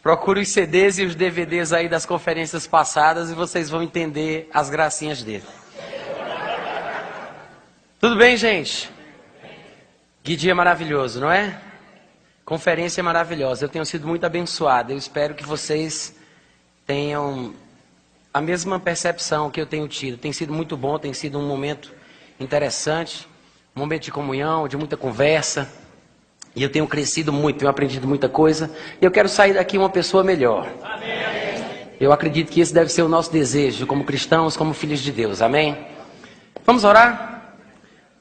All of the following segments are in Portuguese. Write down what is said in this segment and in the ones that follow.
Procure os CDs e os DVDs aí das conferências passadas e vocês vão entender as gracinhas dele. Tudo bem, gente? Que dia maravilhoso, não é? Conferência maravilhosa. Eu tenho sido muito abençoado. Eu espero que vocês tenham a mesma percepção que eu tenho tido. Tem sido muito bom, tem sido um momento interessante, um momento de comunhão, de muita conversa. E eu tenho crescido muito, tenho aprendido muita coisa. E eu quero sair daqui uma pessoa melhor. Amém. Eu acredito que esse deve ser o nosso desejo, como cristãos, como filhos de Deus. Amém? Vamos orar?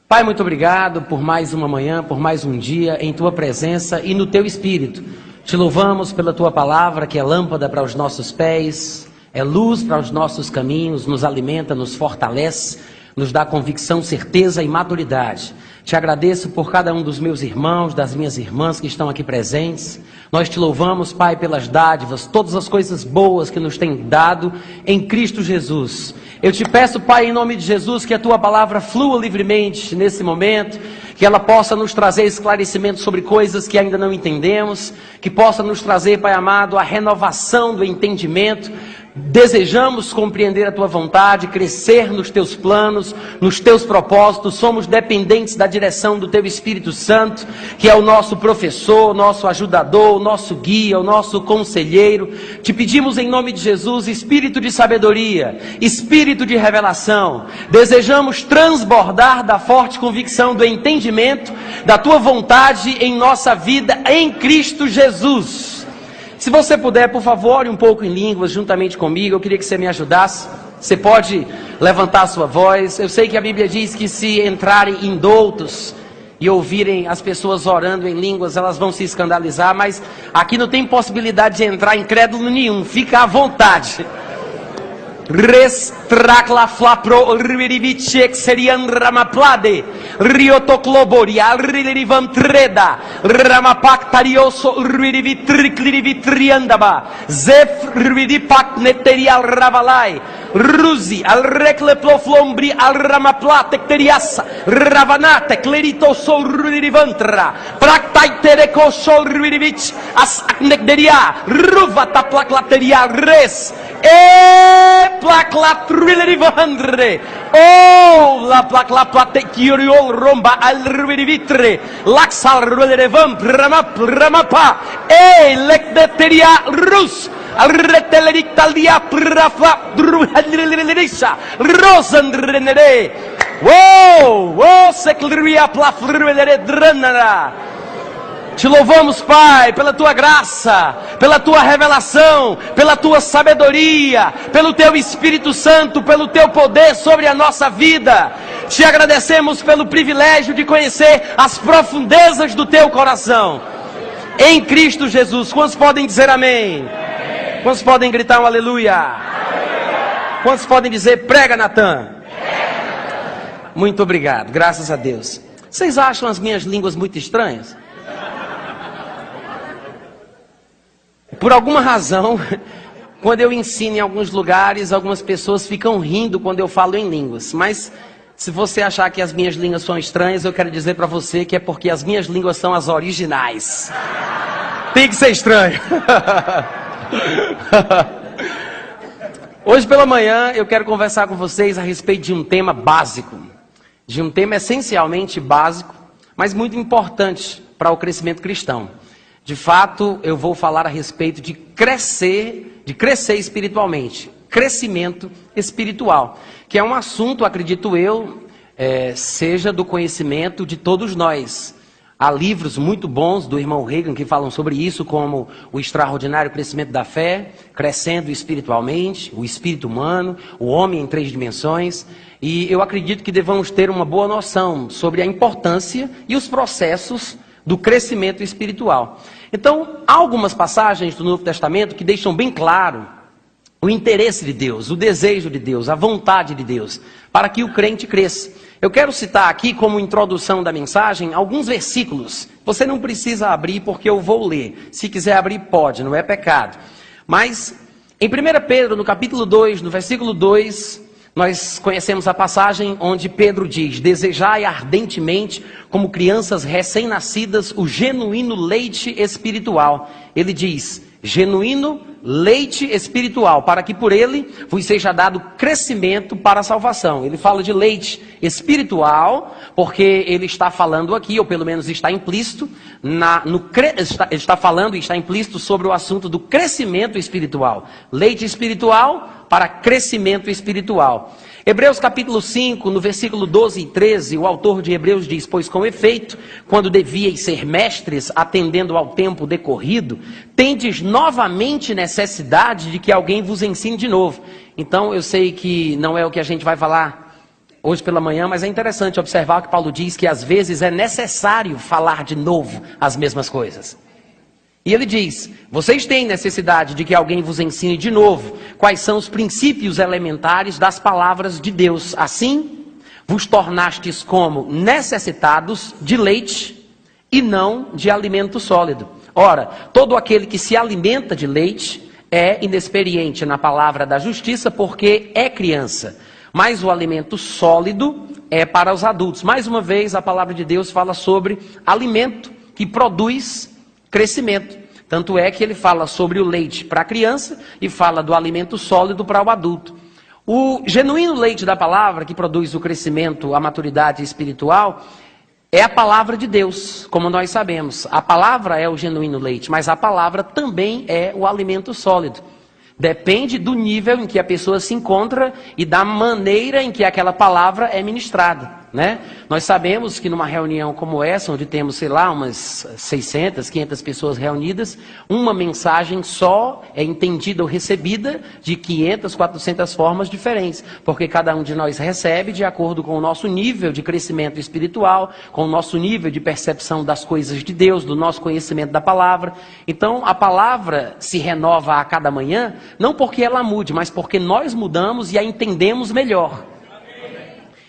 Pai, muito obrigado por mais uma manhã, por mais um dia em Tua presença e no Teu Espírito. Te louvamos pela Tua palavra, que é lâmpada para os nossos pés, é luz para os nossos caminhos, nos alimenta, nos fortalece, nos dá convicção, certeza e maturidade. Te agradeço por cada um dos meus irmãos, das minhas irmãs que estão aqui presentes. Nós te louvamos, Pai, pelas dádivas, todas as coisas boas que nos tem dado em Cristo Jesus. Eu te peço, Pai, em nome de Jesus, que a Tua palavra flua livremente nesse momento, que ela possa nos trazer esclarecimento sobre coisas que ainda não entendemos, que possa nos trazer, Pai amado, a renovação do entendimento. Desejamos compreender a Tua vontade, crescer nos Teus planos, nos Teus propósitos. Somos dependentes da direção do Teu Espírito Santo, que é o nosso professor, o nosso ajudador, o nosso guia, o nosso conselheiro. Te pedimos em nome de Jesus, espírito de sabedoria, espírito de revelação. Desejamos transbordar da forte convicção do entendimento da Tua vontade em nossa vida em Cristo Jesus. Se você puder, por favor, ore um pouco em línguas juntamente comigo. Eu queria que você me ajudasse. Você pode levantar a sua voz. Eu sei que a Bíblia diz que se entrarem indoutos e ouvirem as pessoas orando em línguas, elas vão se escandalizar, mas aqui não tem possibilidade de entrar incrédulo nenhum. Fica à vontade. Restrakla flapro riverivichek serian ramaplade riotokloboria riverivam treda ramapaktarioso riverivitriandaba zef rividipak neterial ravalai ruzi al recleploflombri al ramaplate teriassa ravanate clerito sol rivivantra praktaiтереко sol riverivic as aknekderia ruvata plaklateria res plakla trillerivandre oh la plakla plate kioriol romba al riverivitre laxal relevam ramapa lekdeteria rus al retelerictalia prafa druhadrilirisa rosandrenere wow secleria plafrelere dranara. Te louvamos, Pai, pela Tua graça, pela Tua revelação, pela Tua sabedoria, pelo Teu Espírito Santo, pelo Teu poder sobre a nossa vida. Te agradecemos pelo privilégio de conhecer as profundezas do Teu coração. Em Cristo Jesus. Quantos podem dizer amém? Quantos podem gritar um aleluia? Quantos podem dizer prega, Natan? Muito obrigado, graças a Deus. Vocês acham as minhas línguas muito estranhas? Por alguma razão, quando eu ensino em alguns lugares, algumas pessoas ficam rindo quando eu falo em línguas. Mas se você achar que as minhas línguas são estranhas, eu quero dizer para você que é porque as minhas línguas são as originais. Tem que ser estranho. Hoje pela manhã eu quero conversar com vocês a respeito de um tema básico. De um tema essencialmente básico, mas muito importante para o crescimento cristão. De fato, eu vou falar a respeito de crescer espiritualmente, crescimento espiritual, que é um assunto, acredito eu, seja do conhecimento de todos nós. Há livros muito bons do irmão Reagan que falam sobre isso, como o extraordinário crescimento da fé, crescendo espiritualmente, o espírito humano, o homem em 3 dimensões. E eu acredito que devamos ter uma boa noção sobre a importância e os processos do crescimento espiritual. Então, há algumas passagens do Novo Testamento que deixam bem claro o interesse de Deus, o desejo de Deus, a vontade de Deus, para que o crente cresça. Eu quero citar aqui, como introdução da mensagem, alguns versículos. Você não precisa abrir, porque eu vou ler. Se quiser abrir, pode, não é pecado. Mas, em 1 Pedro, no capítulo 2, no versículo 2... nós conhecemos a passagem onde Pedro diz: desejai ardentemente, como crianças recém-nascidas, o genuíno leite espiritual. Ele diz: genuíno leite espiritual, para que por ele vos seja dado crescimento para a salvação. Ele fala de leite espiritual, porque ele está falando aqui, ou pelo menos está implícito, está falando e está implícito sobre o assunto do crescimento espiritual. Leite espiritual para crescimento espiritual. Hebreus capítulo 5, no versículo 12 e 13, o autor de Hebreus diz: pois com efeito, quando devíeis ser mestres, atendendo ao tempo decorrido, tendes novamente necessidade de que alguém vos ensine de novo. Então eu sei que não é o que a gente vai falar hoje pela manhã, mas é interessante observar que Paulo diz que às vezes é necessário falar de novo as mesmas coisas. E ele diz: vocês têm necessidade de que alguém vos ensine de novo quais são os princípios elementares das palavras de Deus. Assim, vos tornastes como necessitados de leite e não de alimento sólido. Ora, todo aquele que se alimenta de leite é inexperiente na palavra da justiça, porque é criança. Mas o alimento sólido é para os adultos. Mais uma vez, a palavra de Deus fala sobre alimento que produz crescimento. Tanto é que ele fala sobre o leite para a criança e fala do alimento sólido para o adulto. O genuíno leite da palavra, que produz o crescimento, a maturidade espiritual, é a palavra de Deus, como nós sabemos. A palavra é o genuíno leite, mas a palavra também é o alimento sólido. Depende do nível em que a pessoa se encontra e da maneira em que aquela palavra é ministrada, né? Nós sabemos que numa reunião como essa, onde temos, sei lá, umas 600, 500 pessoas reunidas, uma mensagem só é entendida ou recebida de 500, 400 formas diferentes, porque cada um de nós recebe de acordo com o nosso nível de crescimento espiritual, com o nosso nível de percepção das coisas de Deus, do nosso conhecimento da palavra. Então, a palavra se renova a cada manhã, não porque ela mude, mas porque nós mudamos e a entendemos melhor.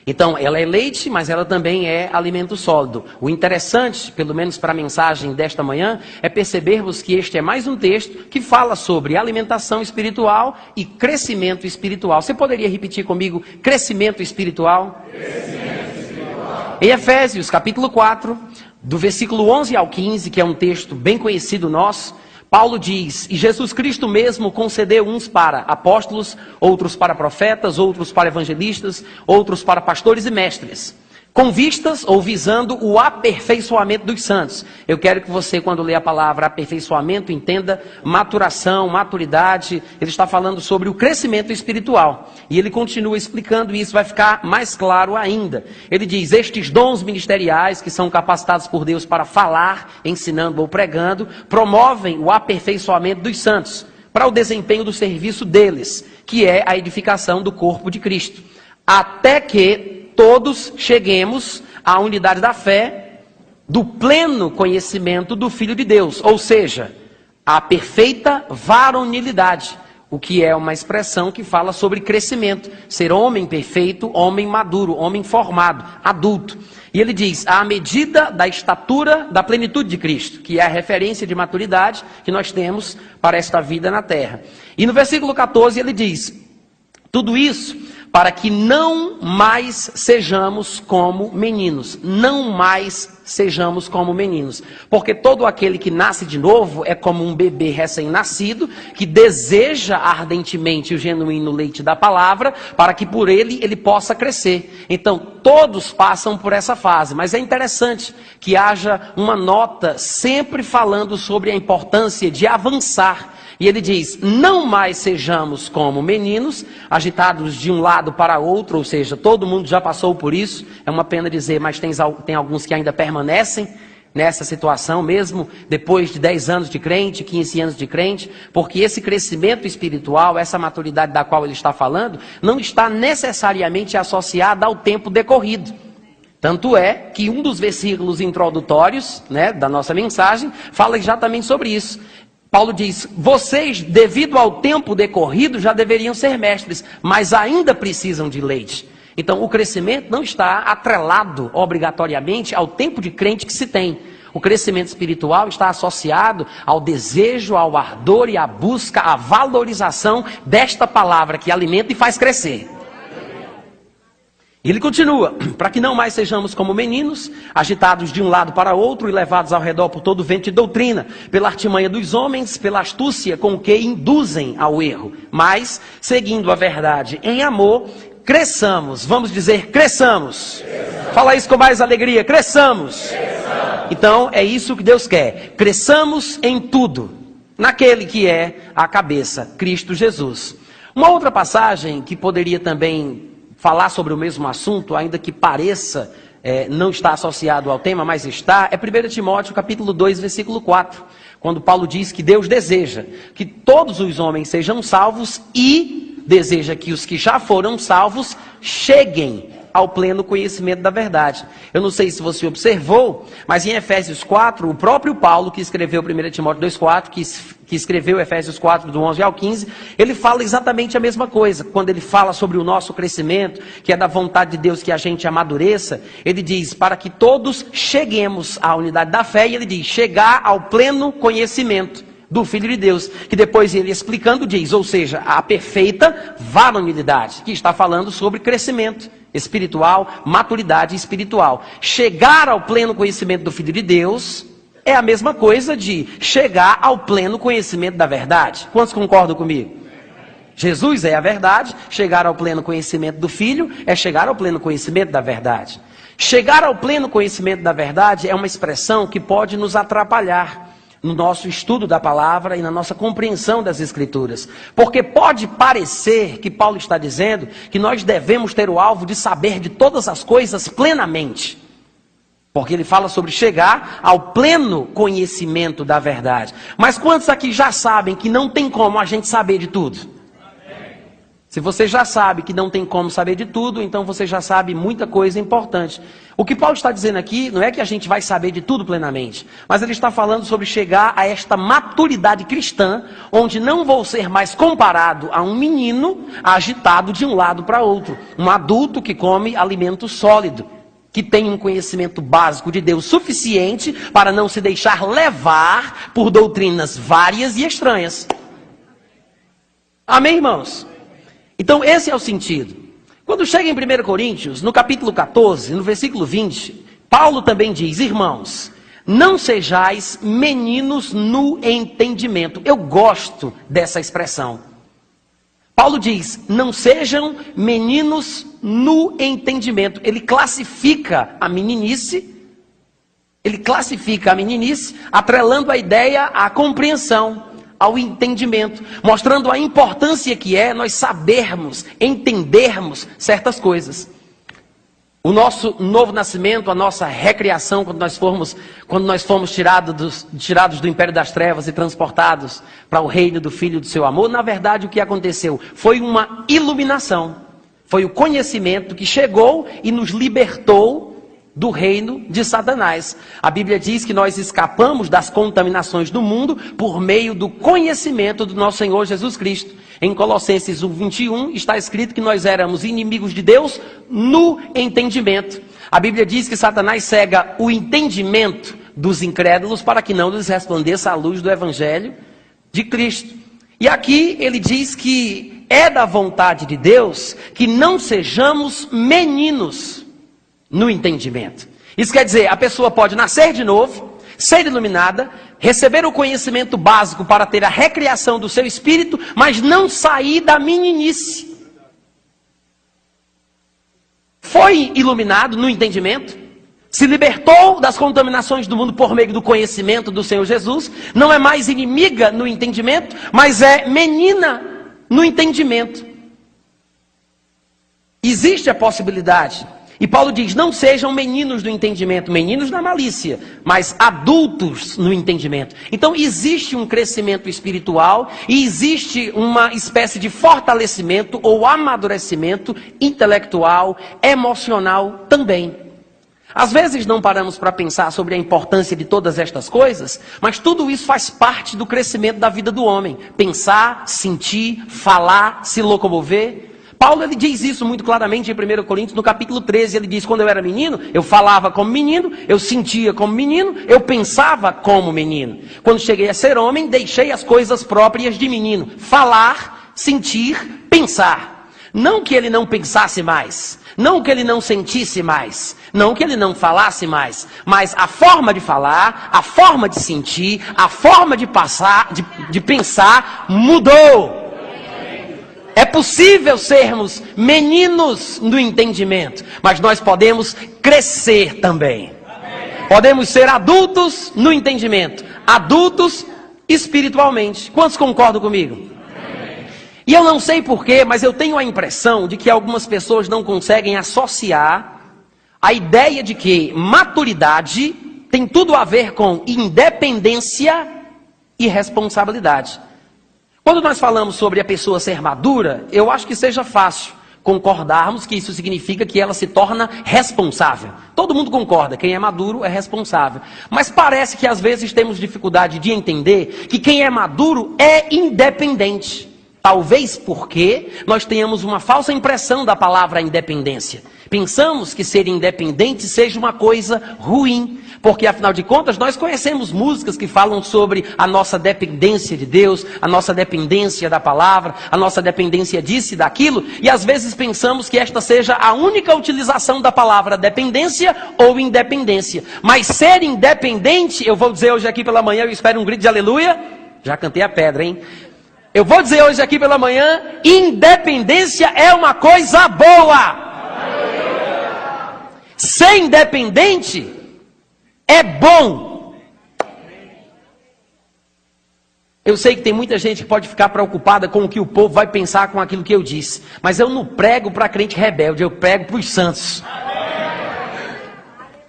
Então, ela é leite, mas ela também é alimento sólido. O interessante, pelo menos para a mensagem desta manhã, é percebermos que este é mais um texto que fala sobre alimentação espiritual e crescimento espiritual. Você poderia repetir comigo, crescimento espiritual? Crescimento espiritual. Em Efésios, capítulo 4, do versículo 11 ao 15, que é um texto bem conhecido nosso, Paulo diz: e Jesus Cristo mesmo concedeu uns para apóstolos, outros para profetas, outros para evangelistas, outros para pastores e mestres, com vistas ou visando o aperfeiçoamento dos santos. Eu quero que você, quando lê a palavra aperfeiçoamento, entenda maturação, maturidade. Ele está falando sobre o crescimento espiritual. E ele continua explicando, e isso vai ficar mais claro ainda. Ele diz: estes dons ministeriais, que são capacitados por Deus para falar, ensinando ou pregando, promovem o aperfeiçoamento dos santos, para o desempenho do serviço deles, que é a edificação do corpo de Cristo. Até que todos cheguemos à unidade da fé, do pleno conhecimento do Filho de Deus, ou seja, a perfeita varonilidade, o que é uma expressão que fala sobre crescimento, ser homem perfeito, homem maduro, homem formado, adulto. E ele diz: à medida da estatura da plenitude de Cristo, que é a referência de maturidade que nós temos para esta vida na terra. E no versículo 14 ele diz: tudo isso para que não mais sejamos como meninos. Não mais sejamos como meninos. Porque todo aquele que nasce de novo é como um bebê recém-nascido, que deseja ardentemente o genuíno leite da palavra, para que por ele possa crescer. Então, todos passam por essa fase. Mas é interessante que haja uma nota sempre falando sobre a importância de avançar. E ele diz: não mais sejamos como meninos, agitados de um lado para outro, ou seja, todo mundo já passou por isso. É uma pena dizer, mas tem alguns que ainda permanecem nessa situação, mesmo depois de 10 anos de crente, 15 anos de crente, porque esse crescimento espiritual, essa maturidade da qual ele está falando, não está necessariamente associada ao tempo decorrido. Tanto é que um dos versículos introdutórios, da nossa mensagem, fala exatamente sobre isso. Paulo diz: vocês, devido ao tempo decorrido, já deveriam ser mestres, mas ainda precisam de leite. Então, o crescimento não está atrelado obrigatoriamente ao tempo de crente que se tem. O crescimento espiritual está associado ao desejo, ao ardor e à busca, à valorização desta palavra que alimenta e faz crescer. E ele continua, para que não mais sejamos como meninos, agitados de um lado para outro e levados ao redor por todo vento de doutrina, pela artimanha dos homens, pela astúcia com que induzem ao erro, mas, seguindo a verdade em amor, cresçamos. Vamos dizer, cresçamos. Fala isso com mais alegria, cresçamos. Então, é isso que Deus quer, cresçamos em tudo, naquele que é a cabeça, Cristo Jesus. Uma outra passagem que poderia também falar sobre o mesmo assunto, ainda que pareça não estar associado ao tema, mas está, é 1 Timóteo capítulo 2, versículo 4, quando Paulo diz que Deus deseja que todos os homens sejam salvos e deseja que os que já foram salvos cheguem ao pleno conhecimento da verdade. Eu não sei se você observou, mas em Efésios 4, o próprio Paulo, que escreveu 1 Timóteo 2,4, que escreveu Efésios 4, do 11 ao 15, ele fala exatamente a mesma coisa. Quando ele fala sobre o nosso crescimento, que é da vontade de Deus que a gente amadureça, ele diz, para que todos cheguemos à unidade da fé, e ele diz, chegar ao pleno conhecimento do Filho de Deus, que depois ele explicando diz, ou seja, a perfeita varonilidade, que está falando sobre crescimento espiritual, maturidade espiritual. Chegar ao pleno conhecimento do Filho de Deus é a mesma coisa de chegar ao pleno conhecimento da verdade. Quantos concordam comigo? Jesus é a verdade, chegar ao pleno conhecimento do Filho é chegar ao pleno conhecimento da verdade. Chegar ao pleno conhecimento da verdade é uma expressão que pode nos atrapalhar no nosso estudo da palavra e na nossa compreensão das Escrituras. Porque pode parecer que Paulo está dizendo que nós devemos ter o alvo de saber de todas as coisas plenamente. Porque ele fala sobre chegar ao pleno conhecimento da verdade. Mas quantos aqui já sabem que não tem como a gente saber de tudo? Se você já sabe que não tem como saber de tudo, então você já sabe muita coisa importante. O que Paulo está dizendo aqui não é que a gente vai saber de tudo plenamente, mas ele está falando sobre chegar a esta maturidade cristã, onde não vou ser mais comparado a um menino agitado de um lado para outro, um adulto que come alimento sólido, que tem um conhecimento básico de Deus suficiente para não se deixar levar por doutrinas várias e estranhas. Amém, irmãos? Então esse é o sentido. Quando chega em 1 Coríntios, no capítulo 14, no versículo 20, Paulo também diz, irmãos, não sejais meninos no entendimento. Eu gosto dessa expressão. Paulo diz, não sejam meninos no entendimento. Ele classifica a meninice, atrelando a ideia à compreensão, ao entendimento, mostrando a importância que é nós sabermos, entendermos certas coisas. O nosso novo nascimento, a nossa recriação, quando nós fomos tirados do império das trevas e transportados para o reino do Filho do seu amor, na verdade o que aconteceu foi uma iluminação, foi o conhecimento que chegou e nos libertou do reino de Satanás. A Bíblia diz que nós escapamos das contaminações do mundo por meio do conhecimento do nosso Senhor Jesus Cristo. Em Colossenses 1:21 está escrito que nós éramos inimigos de Deus no entendimento. A Bíblia diz que Satanás cega o entendimento dos incrédulos para que não lhes resplandeça a luz do Evangelho de Cristo. E aqui ele diz que é da vontade de Deus que não sejamos meninos no entendimento. Isso quer dizer, a pessoa pode nascer de novo, ser iluminada, receber o conhecimento básico para ter a recriação do seu espírito, mas não sair da meninice. Foi iluminado no entendimento, se libertou das contaminações do mundo por meio do conhecimento do Senhor Jesus, não é mais inimiga no entendimento, mas é menina no entendimento. Existe a possibilidade. E Paulo diz, não sejam meninos do entendimento, meninos na malícia, mas adultos no entendimento. Então existe um crescimento espiritual e existe uma espécie de fortalecimento ou amadurecimento intelectual, emocional também. Às vezes não paramos para pensar sobre a importância de todas estas coisas, mas tudo isso faz parte do crescimento da vida do homem. Pensar, sentir, falar, se locomover. Paulo ele diz isso muito claramente em 1 Coríntios, no capítulo 13, ele diz, quando eu era menino, eu falava como menino, eu sentia como menino, eu pensava como menino. Quando cheguei a ser homem, deixei as coisas próprias de menino, falar, sentir, pensar. Não que ele não pensasse mais, Não que ele não sentisse mais, não que ele não falasse mais, mas a forma de falar, a forma de sentir, a forma de passar, de pensar mudou. É possível sermos meninos no entendimento, mas nós podemos crescer também. Podemos ser adultos no entendimento, adultos espiritualmente. Quantos concordam comigo? E eu não sei porquê, mas eu tenho a impressão de que algumas pessoas não conseguem associar a ideia de que maturidade tem tudo a ver com independência e responsabilidade. Quando nós falamos sobre a pessoa ser madura, eu acho que seja fácil concordarmos que isso significa que ela se torna responsável. Todo mundo concorda, quem é maduro é responsável. Mas parece que às vezes temos dificuldade de entender que quem é maduro é independente. Talvez porque nós tenhamos uma falsa impressão da palavra independência. Pensamos que ser independente seja uma coisa ruim, porque afinal de contas nós conhecemos músicas que falam sobre a nossa dependência de Deus, a nossa dependência da palavra, a nossa dependência disso e daquilo, e às vezes pensamos que esta seja a única utilização da palavra dependência ou independência. Mas ser independente, eu vou dizer hoje aqui pela manhã, eu espero um grito de aleluia, já cantei a pedra, hein? Eu vou dizer hoje aqui pela manhã, independência é uma coisa boa. Ser independente é bom. Eu sei que tem muita gente que pode ficar preocupada com o que o povo vai pensar com aquilo que eu disse. Mas eu não prego para crente rebelde, eu prego para os santos.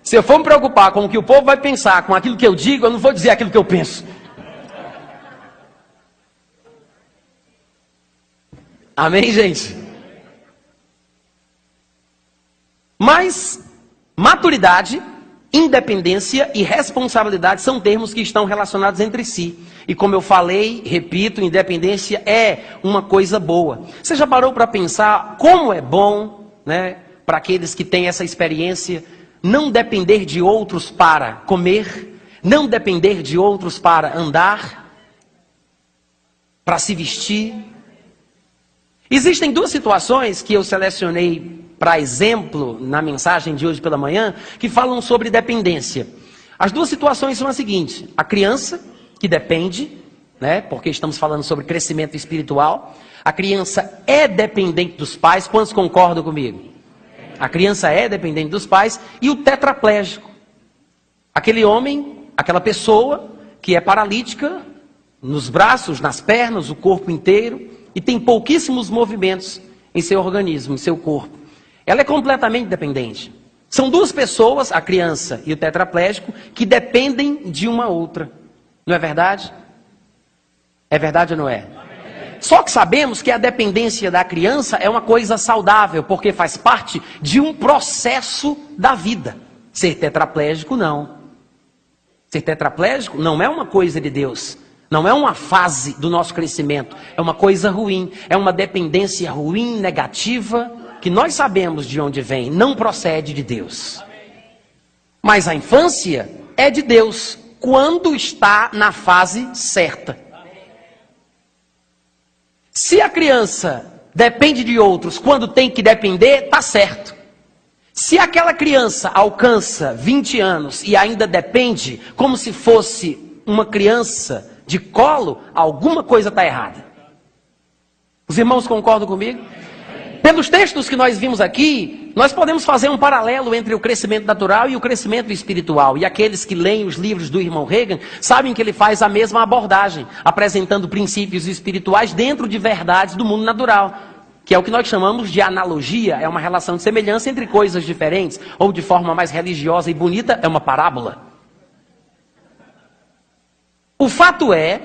Se eu for me preocupar com o que o povo vai pensar com aquilo que eu digo, eu não vou dizer aquilo que eu penso. Amém, gente? Mas maturidade, independência e responsabilidade são termos que estão relacionados entre si. E como eu falei, repito, independência é uma coisa boa. Você já parou para pensar como é bom, né, para aqueles que têm essa experiência, não depender de outros para comer, não depender de outros para andar, para se vestir? Existem duas situações que eu selecionei para exemplo na mensagem de hoje pela manhã, que falam sobre dependência. As duas situações são as seguintes: a criança que depende, né, porque estamos falando sobre crescimento espiritual. A criança é dependente dos pais. Quantos concordam comigo? A criança é dependente dos pais. E o tetraplégico, aquele homem, aquela pessoa que é paralítica nos braços, nas pernas, o corpo inteiro, e tem pouquíssimos movimentos em seu organismo, em seu corpo. Ela é completamente dependente. São duas pessoas, a criança e o tetraplégico, que dependem de uma outra. Não é verdade? É verdade ou não é? Só que sabemos que a dependência da criança é uma coisa saudável, porque faz parte de um processo da vida. Ser tetraplégico, não. Ser tetraplégico não é uma coisa de Deus. Não é uma fase do nosso crescimento. É uma coisa ruim. É uma dependência ruim, negativa, que nós sabemos de onde vem. Não procede de Deus. Mas a infância é de Deus, quando está na fase certa. Se a criança depende de outros quando tem que depender, está certo. Se aquela criança alcança 20 anos e ainda depende, como se fosse uma criança de colo, alguma coisa está errada. Os irmãos concordam comigo? Pelos textos que nós vimos aqui, nós podemos fazer um paralelo entre o crescimento natural e o crescimento espiritual. E aqueles que leem os livros do irmão Reagan sabem que ele faz a mesma abordagem, apresentando princípios espirituais dentro de verdades do mundo natural, que é o que nós chamamos de analogia. É uma relação de semelhança entre coisas diferentes, ou de forma mais religiosa e bonita, é uma parábola. O fato é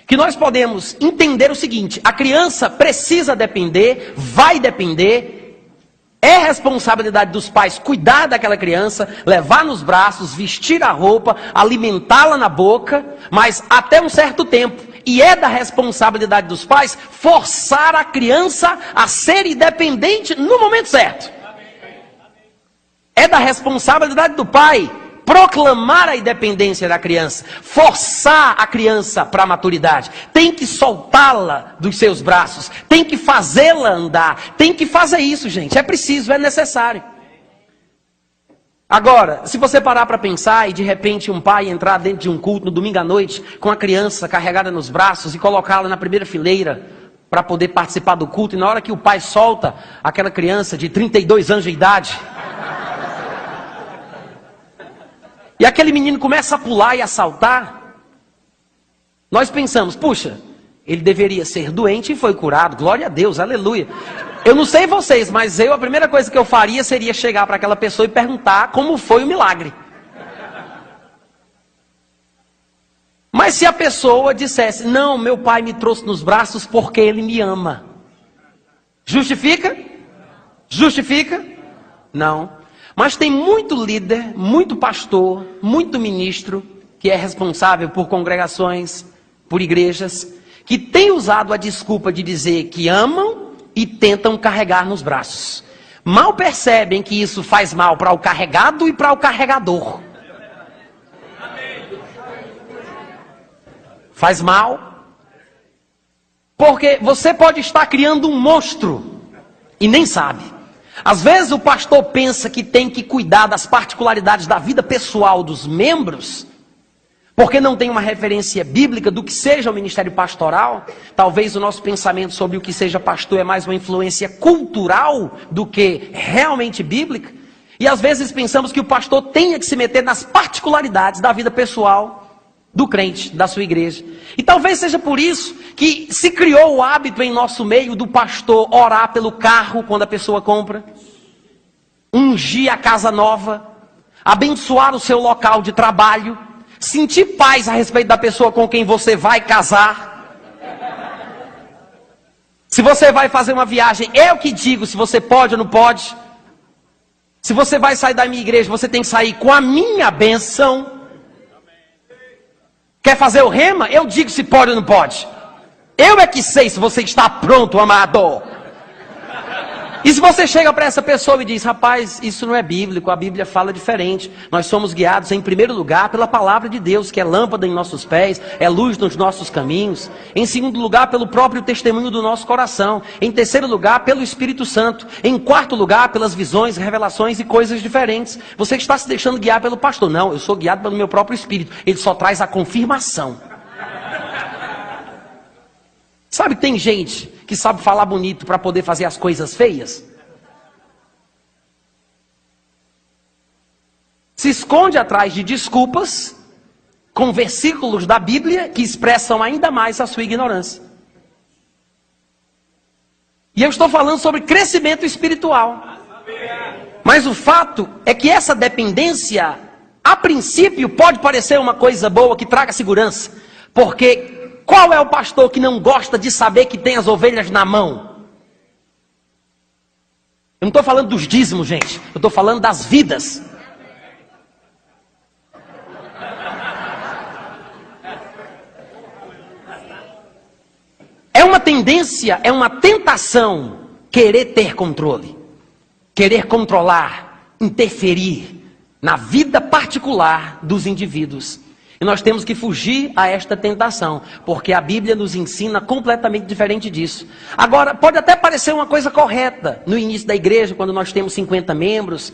que nós podemos entender o seguinte: a criança precisa depender, vai depender, é responsabilidade dos pais cuidar daquela criança, levar nos braços, vestir a roupa, alimentá-la na boca, mas até um certo tempo. E é da responsabilidade dos pais forçar a criança a ser independente no momento certo. É da responsabilidade do pai proclamar a independência da criança, forçar a criança para a maturidade, tem que soltá-la dos seus braços, tem que fazê-la andar, tem que fazer isso, gente, é preciso, é necessário. Agora, se você parar para pensar e de repente um pai entrar dentro de um culto no domingo à noite com a criança carregada nos braços e colocá-la na primeira fileira para poder participar do culto, e na hora que o pai solta aquela criança de 32 anos de idade, e aquele menino começa a pular e a saltar, nós pensamos, puxa, ele deveria ser doente e foi curado, glória a Deus, aleluia. Eu não sei vocês, mas a primeira coisa que eu faria seria chegar para aquela pessoa e perguntar como foi o milagre. Mas se a pessoa dissesse, não, meu pai me trouxe nos braços porque ele me ama. Justifica? Justifica? Não. Mas tem muito líder, muito pastor, muito ministro, que é responsável por congregações, por igrejas, que tem usado a desculpa de dizer que amam e tentam carregar nos braços. Mal percebem que isso faz mal para o carregado e para o carregador. Faz mal. Porque você pode estar criando um monstro e nem sabe. Às vezes o pastor pensa que tem que cuidar das particularidades da vida pessoal dos membros, porque não tem uma referência bíblica do que seja o ministério pastoral. Talvez o nosso pensamento sobre o que seja pastor é mais uma influência cultural do que realmente bíblica. E às vezes pensamos que o pastor tenha que se meter nas particularidades da vida pessoal do crente, da sua igreja. E talvez seja por isso que se criou o hábito em nosso meio do pastor orar pelo carro quando a pessoa compra, ungir a casa nova, abençoar o seu local de trabalho, sentir paz a respeito da pessoa com quem você vai casar. Se você vai fazer uma viagem, eu que digo se você pode ou não pode. Se você vai sair da minha igreja, você tem que sair com a minha bênção. Quer fazer o rema? Eu digo se pode ou não pode. Eu é que sei se você está pronto, amado. E se você chega para essa pessoa e diz, rapaz, isso não é bíblico, a Bíblia fala diferente. Nós somos guiados em primeiro lugar pela palavra de Deus, que é lâmpada em nossos pés, é luz nos nossos caminhos. Em segundo lugar, pelo próprio testemunho do nosso coração. Em terceiro lugar, pelo Espírito Santo. Em quarto lugar, pelas visões, revelações e coisas diferentes. Você está se deixando guiar pelo pastor. Não, eu sou guiado pelo meu próprio Espírito. Ele só traz a confirmação. Sabe que tem gente que sabe falar bonito para poder fazer as coisas feias? Se esconde atrás de desculpas com versículos da Bíblia que expressam ainda mais a sua ignorância. E eu estou falando sobre crescimento espiritual. Mas o fato é que essa dependência, a princípio, pode parecer uma coisa boa que traga segurança. Porque qual é o pastor que não gosta de saber que tem as ovelhas na mão? Eu não estou falando dos dízimos, gente. Eu estou falando das vidas. É uma tendência, é uma tentação querer ter controle. Querer controlar, interferir na vida particular dos indivíduos. E nós temos que fugir a esta tentação, porque a Bíblia nos ensina completamente diferente disso. Agora, pode até parecer uma coisa correta no início da igreja, quando nós temos 50 membros,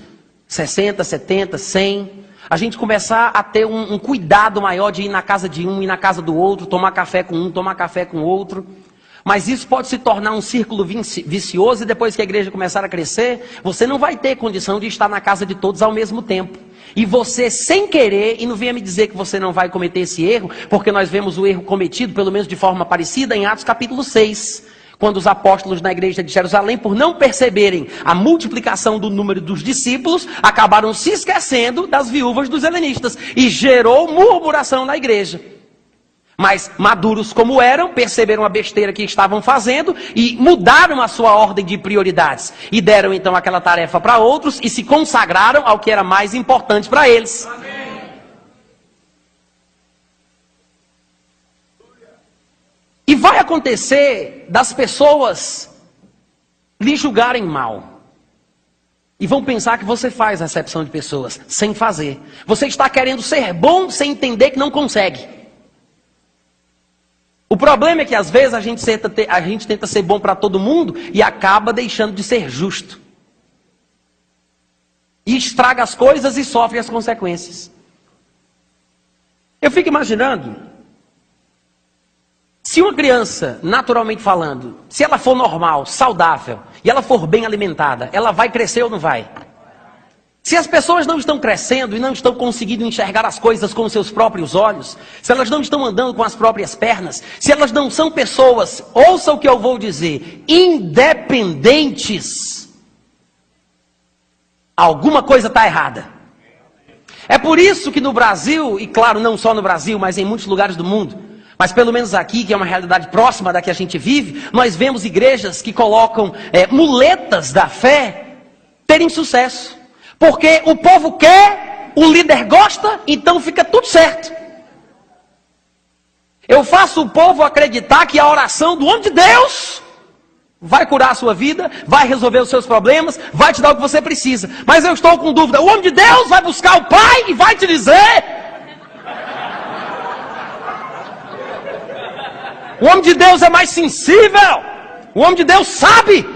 60, 70, 100, a gente começar a ter um cuidado maior de ir na casa de um, ir na casa do outro, tomar café com um, tomar café com o outro. Mas isso pode se tornar um círculo vicioso, e depois que a igreja começar a crescer, você não vai ter condição de estar na casa de todos ao mesmo tempo. E você, sem querer, e não venha me dizer que você não vai cometer esse erro, porque nós vemos o erro cometido, pelo menos de forma parecida, em Atos capítulo 6, quando os apóstolos na igreja de Jerusalém, por não perceberem a multiplicação do número dos discípulos, acabaram se esquecendo das viúvas dos helenistas, e gerou murmuração na igreja. Mas maduros como eram, perceberam a besteira que estavam fazendo e mudaram a sua ordem de prioridades. E deram então aquela tarefa para outros e se consagraram ao que era mais importante para eles. Amém. E vai acontecer das pessoas lhe julgarem mal. E vão pensar que você faz recepção de pessoas, sem fazer. Você está querendo ser bom sem entender que não consegue. O problema é que às vezes a gente tenta ser bom para todo mundo e acaba deixando de ser justo. E estraga as coisas e sofre as consequências. Eu fico imaginando, se uma criança, naturalmente falando, se ela for normal, saudável, e ela for bem alimentada, ela vai crescer ou não vai? Se as pessoas não estão crescendo e não estão conseguindo enxergar as coisas com seus próprios olhos, se elas não estão andando com as próprias pernas, se elas não são pessoas, ouça o que eu vou dizer, independentes, alguma coisa está errada. É por isso que no Brasil, e claro, não só no Brasil, mas em muitos lugares do mundo, mas pelo menos aqui, que é uma realidade próxima da que a gente vive, nós vemos igrejas que colocam muletas da fé terem sucesso. Porque o povo quer, o líder gosta, então fica tudo certo. Eu faço o povo acreditar que a oração do homem de Deus vai curar a sua vida, vai resolver os seus problemas, vai te dar o que você precisa. Mas eu estou com dúvida, o homem de Deus vai buscar o Pai e vai te dizer... O homem de Deus é mais sensível. O homem de Deus sabe.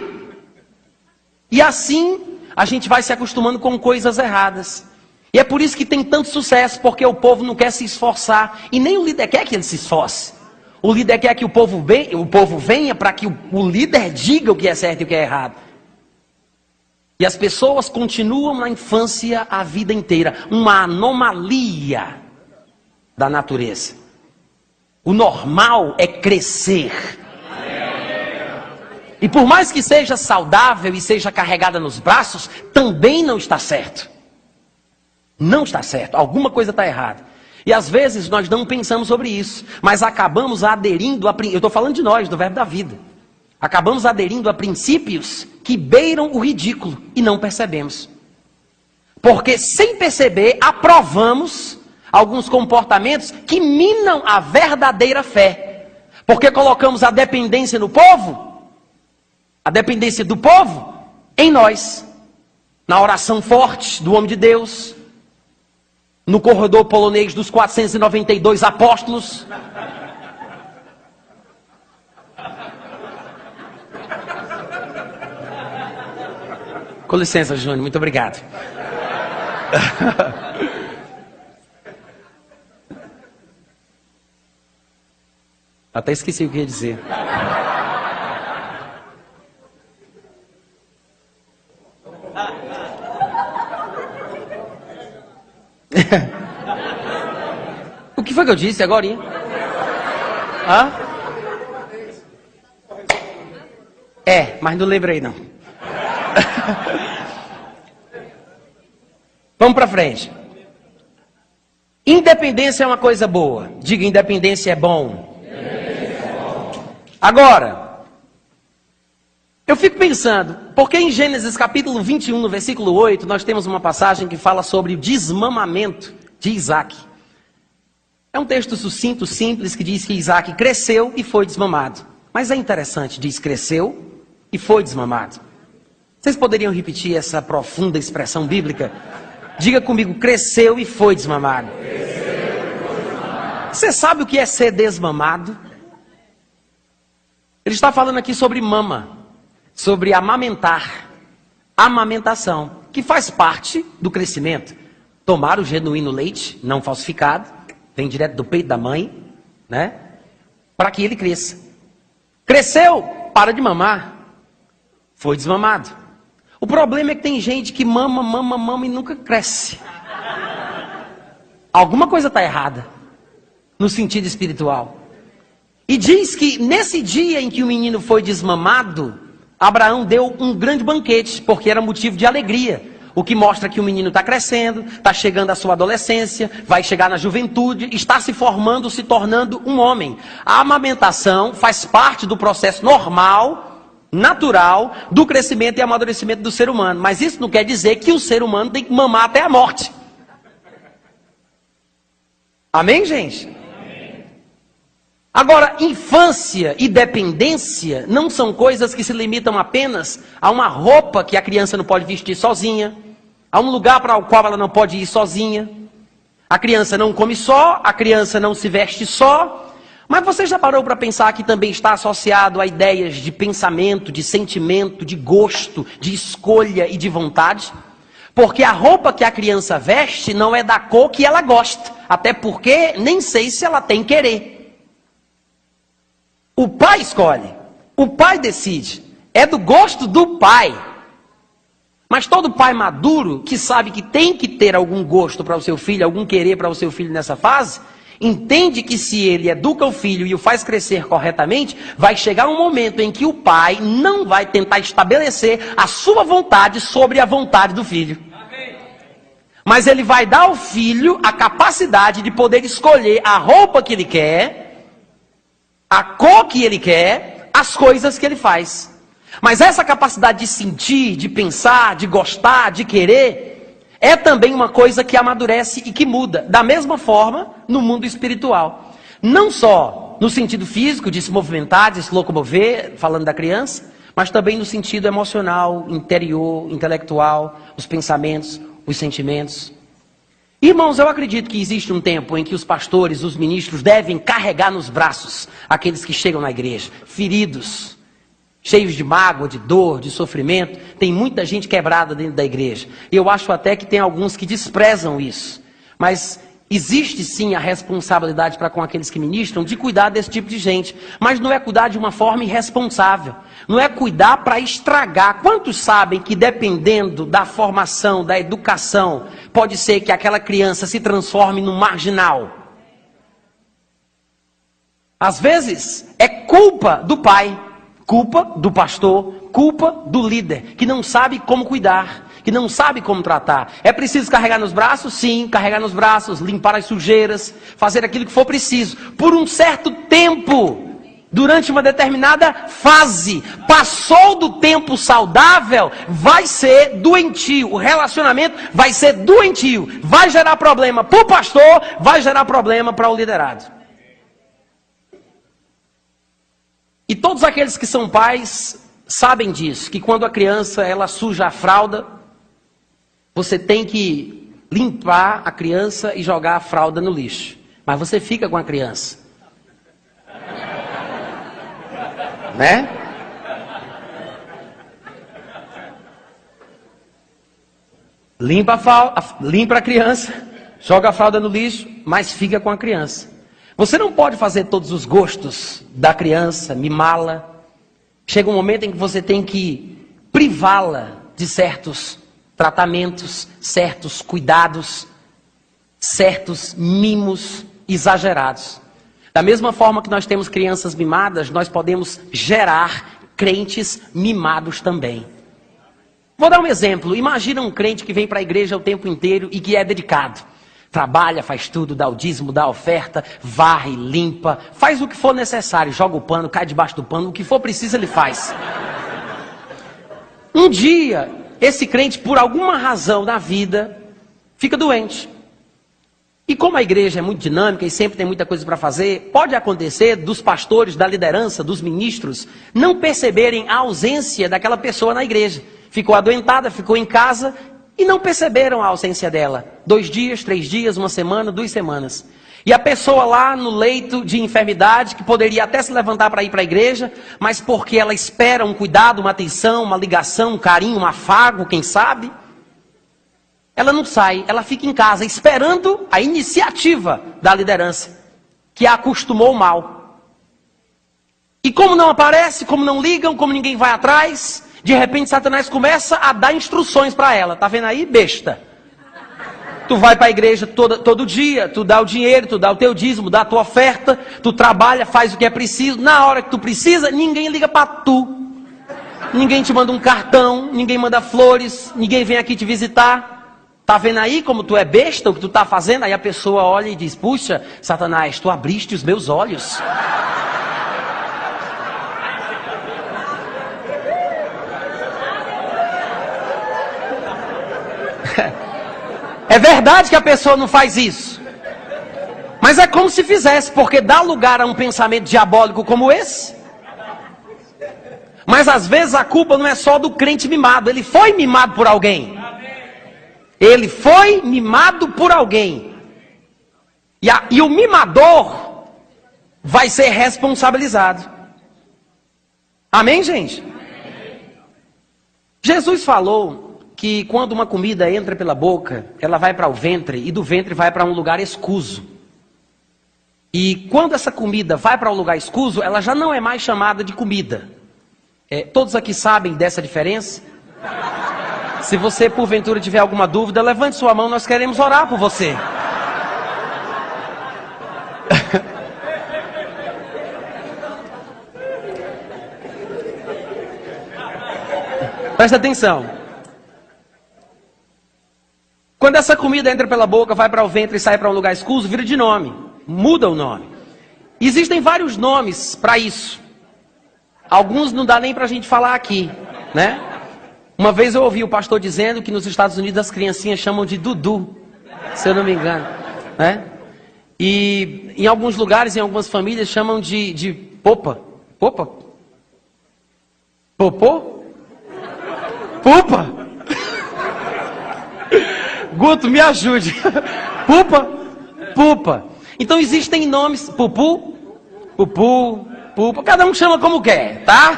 E assim a gente vai se acostumando com coisas erradas. E é por isso que tem tanto sucesso, porque o povo não quer se esforçar. E nem o líder quer que ele se esforce. O líder quer que o povo venha para que o líder diga o que é certo e o que é errado. E as pessoas continuam na infância a vida inteira. Uma anomalia da natureza. O normal é crescer. E por mais que seja saudável e seja carregada nos braços, também não está certo. Não está certo. Alguma coisa está errada. E às vezes nós não pensamos sobre isso, mas acabamos aderindo a... Eu estou falando de nós, do verbo da vida. Acabamos aderindo a princípios que beiram o ridículo e não percebemos. Porque sem perceber, aprovamos alguns comportamentos que minam a verdadeira fé. Porque colocamos a dependência no povo, a dependência do povo, em nós. Na oração forte do homem de Deus, no corredor polonês dos 492 apóstolos. Com licença, Júnior, muito obrigado. Até esqueci o que ia dizer. O que foi que eu disse agora? Hã? Mas não lembrei não. Vamos para frente. Independência é uma coisa boa. Diga, independência é bom. Agora, eu fico pensando, porque em Gênesis capítulo 21, no versículo 8, nós temos uma passagem que fala sobre o desmamamento de Isaac. É um texto sucinto, simples, que diz que Isaac cresceu e foi desmamado. Mas é interessante, diz cresceu e foi desmamado. Vocês poderiam repetir essa profunda expressão bíblica? Diga comigo, cresceu e foi desmamado. Você sabe o que é ser desmamado? Ele está falando aqui sobre mama, sobre amamentar, amamentação, que faz parte do crescimento. Tomar o genuíno leite, não falsificado, vem direto do peito da mãe, né? Para que ele cresça. Cresceu, para de mamar, foi desmamado. O problema é que tem gente que mama e nunca cresce. Alguma coisa está errada, no sentido espiritual. E diz que nesse dia em que o menino foi desmamado, Abraão deu um grande banquete, porque era motivo de alegria. O que mostra que o menino está crescendo, está chegando à sua adolescência, vai chegar na juventude, está se formando, se tornando um homem. A amamentação faz parte do processo normal, natural, do crescimento e amadurecimento do ser humano. Mas isso não quer dizer que o ser humano tem que mamar até a morte. Amém, gente? Agora, infância e dependência não são coisas que se limitam apenas a uma roupa que a criança não pode vestir sozinha, a um lugar para o qual ela não pode ir sozinha. A criança não come só, a criança não se veste só. Mas você já parou para pensar que também está associado a ideias de pensamento, de sentimento, de gosto, de escolha e de vontade? Porque a roupa que a criança veste não é da cor que ela gosta, até porque nem sei se ela tem querer. O pai escolhe, o pai decide, é do gosto do pai. Mas todo pai maduro, que sabe que tem que ter algum gosto para o seu filho, algum querer para o seu filho nessa fase, entende que se ele educa o filho e o faz crescer corretamente, vai chegar um momento em que o pai não vai tentar estabelecer a sua vontade sobre a vontade do filho. Mas ele vai dar ao filho a capacidade de poder escolher a roupa que ele quer, a cor que ele quer, as coisas que ele faz. Mas essa capacidade de sentir, de pensar, de gostar, de querer, é também uma coisa que amadurece e que muda. Da mesma forma, no mundo espiritual. Não só no sentido físico, de se movimentar, de se locomover, falando da criança, mas também no sentido emocional, interior, intelectual, os pensamentos, os sentimentos. Irmãos, eu acredito que existe um tempo em que os pastores, os ministros devem carregar nos braços aqueles que chegam na igreja, feridos, cheios de mágoa, de dor, de sofrimento. Tem muita gente quebrada dentro da igreja. E eu acho até que tem alguns que desprezam isso. Mas existe sim a responsabilidade para com aqueles que ministram de cuidar desse tipo de gente. Mas não é cuidar de uma forma irresponsável. Não é cuidar para estragar. Quantos sabem que dependendo da formação, da educação, pode ser que aquela criança se transforme num marginal? Às vezes é culpa do pai, culpa do pastor, culpa do líder, que não sabe como cuidar, que não sabe como tratar. É preciso carregar nos braços? Sim, carregar nos braços, limpar as sujeiras, fazer aquilo que for preciso, por um certo tempo, durante uma determinada fase. Passou do tempo saudável, vai ser doentio, o relacionamento vai ser doentio, vai gerar problema para o pastor, vai gerar problema para o liderado. E todos aqueles que são pais sabem disso, que quando a criança ela suja a fralda, você tem que limpar a criança e jogar a fralda no lixo. Mas você fica com a criança. Né? Limpa a criança, joga a fralda no lixo, mas fica com a criança. Você não pode fazer todos os gostos da criança, mimá-la. Chega um momento em que você tem que privá-la de certos tratamentos, certos cuidados, certos mimos exagerados. Da mesma forma que nós temos crianças mimadas, nós podemos gerar crentes mimados também. Vou dar um exemplo. Imagina um crente que vem para a igreja o tempo inteiro e que é dedicado. Trabalha, faz tudo, dá o dízimo, dá a oferta, varre, limpa, faz o que for necessário, joga o pano, cai debaixo do pano, o que for preciso ele faz. Um dia, esse crente, por alguma razão na vida, fica doente. E como a igreja é muito dinâmica e sempre tem muita coisa para fazer, pode acontecer dos pastores, da liderança, dos ministros, não perceberem a ausência daquela pessoa na igreja. Ficou adoentada, ficou em casa e não perceberam a ausência dela. 2 dias, 3 dias, 1 semana, 2 semanas. E a pessoa lá no leito de enfermidade, que poderia até se levantar para ir para a igreja, mas porque ela espera um cuidado, uma atenção, uma ligação, um carinho, um afago, quem sabe, ela não sai, ela fica em casa esperando a iniciativa da liderança, que a acostumou mal. E como não aparece, como não ligam, como ninguém vai atrás, de repente Satanás começa a dar instruções para ela. Tá vendo aí, besta? Tu vai para a igreja todo dia, tu dá o dinheiro, tu dá o teu dízimo, dá a tua oferta, tu trabalha, faz o que é preciso. Na hora que tu precisa, ninguém liga para tu. Ninguém te manda um cartão, ninguém manda flores, ninguém vem aqui te visitar. Tá vendo aí como tu é besta, o que tu tá fazendo? Aí a pessoa olha e diz, puxa, Satanás, tu abriste os meus olhos. É verdade que a pessoa não faz isso. Mas é como se fizesse, porque dá lugar a um pensamento diabólico como esse. Mas às vezes a culpa não é só do crente mimado, ele foi mimado por alguém. Ele foi mimado por alguém. E o mimador vai ser responsabilizado. Amém, gente? Jesus falou que quando uma comida entra pela boca, ela vai para o ventre e do ventre vai para um lugar escuso. E quando essa comida vai para um lugar escuso, ela já não é mais chamada de comida. Todos aqui sabem dessa diferença? Se você porventura tiver alguma dúvida, levante sua mão, nós queremos orar por você. Presta atenção. Quando essa comida entra pela boca, vai para o ventre e sai para um lugar escuso, vira de nome. Muda o nome. Existem vários nomes para isso. Alguns não dá nem para a gente falar aqui, né? Uma vez eu ouvi o pastor dizendo que nos Estados Unidos as criancinhas chamam de Dudu, se eu não me engano, né? E em alguns lugares, em algumas famílias, chamam de popa. Popa? Popô? Pupa? Guto, me ajude. Pupa? Pupa. Então existem nomes, pupu, pupu, pupa, cada um chama como quer, tá?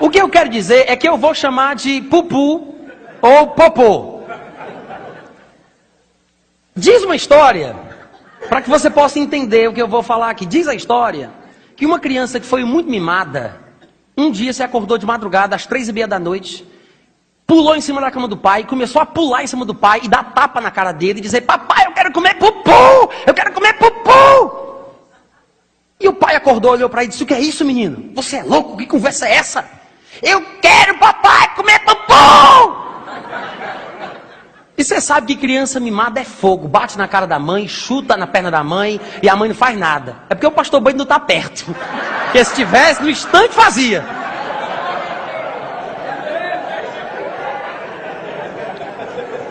O que eu quero dizer é que eu vou chamar de pupu ou popô. Diz uma história, para que você possa entender o que eu vou falar aqui. Diz a história que uma criança que foi muito mimada, um dia se acordou de madrugada, às 3:30 da noite, pulou em cima da cama do pai, começou a pular em cima do pai e dar tapa na cara dele e dizer: papai, eu quero comer pupu! Eu quero comer pupu! E o pai acordou, olhou para ele e disse: o que é isso, menino? Você é louco? Que conversa é essa? Eu quero, papai, comer pupu! E você sabe que criança mimada é fogo, bate na cara da mãe, chuta na perna da mãe e a mãe não faz nada. É porque o pastor Bando não está perto. Porque se tivesse, no instante fazia.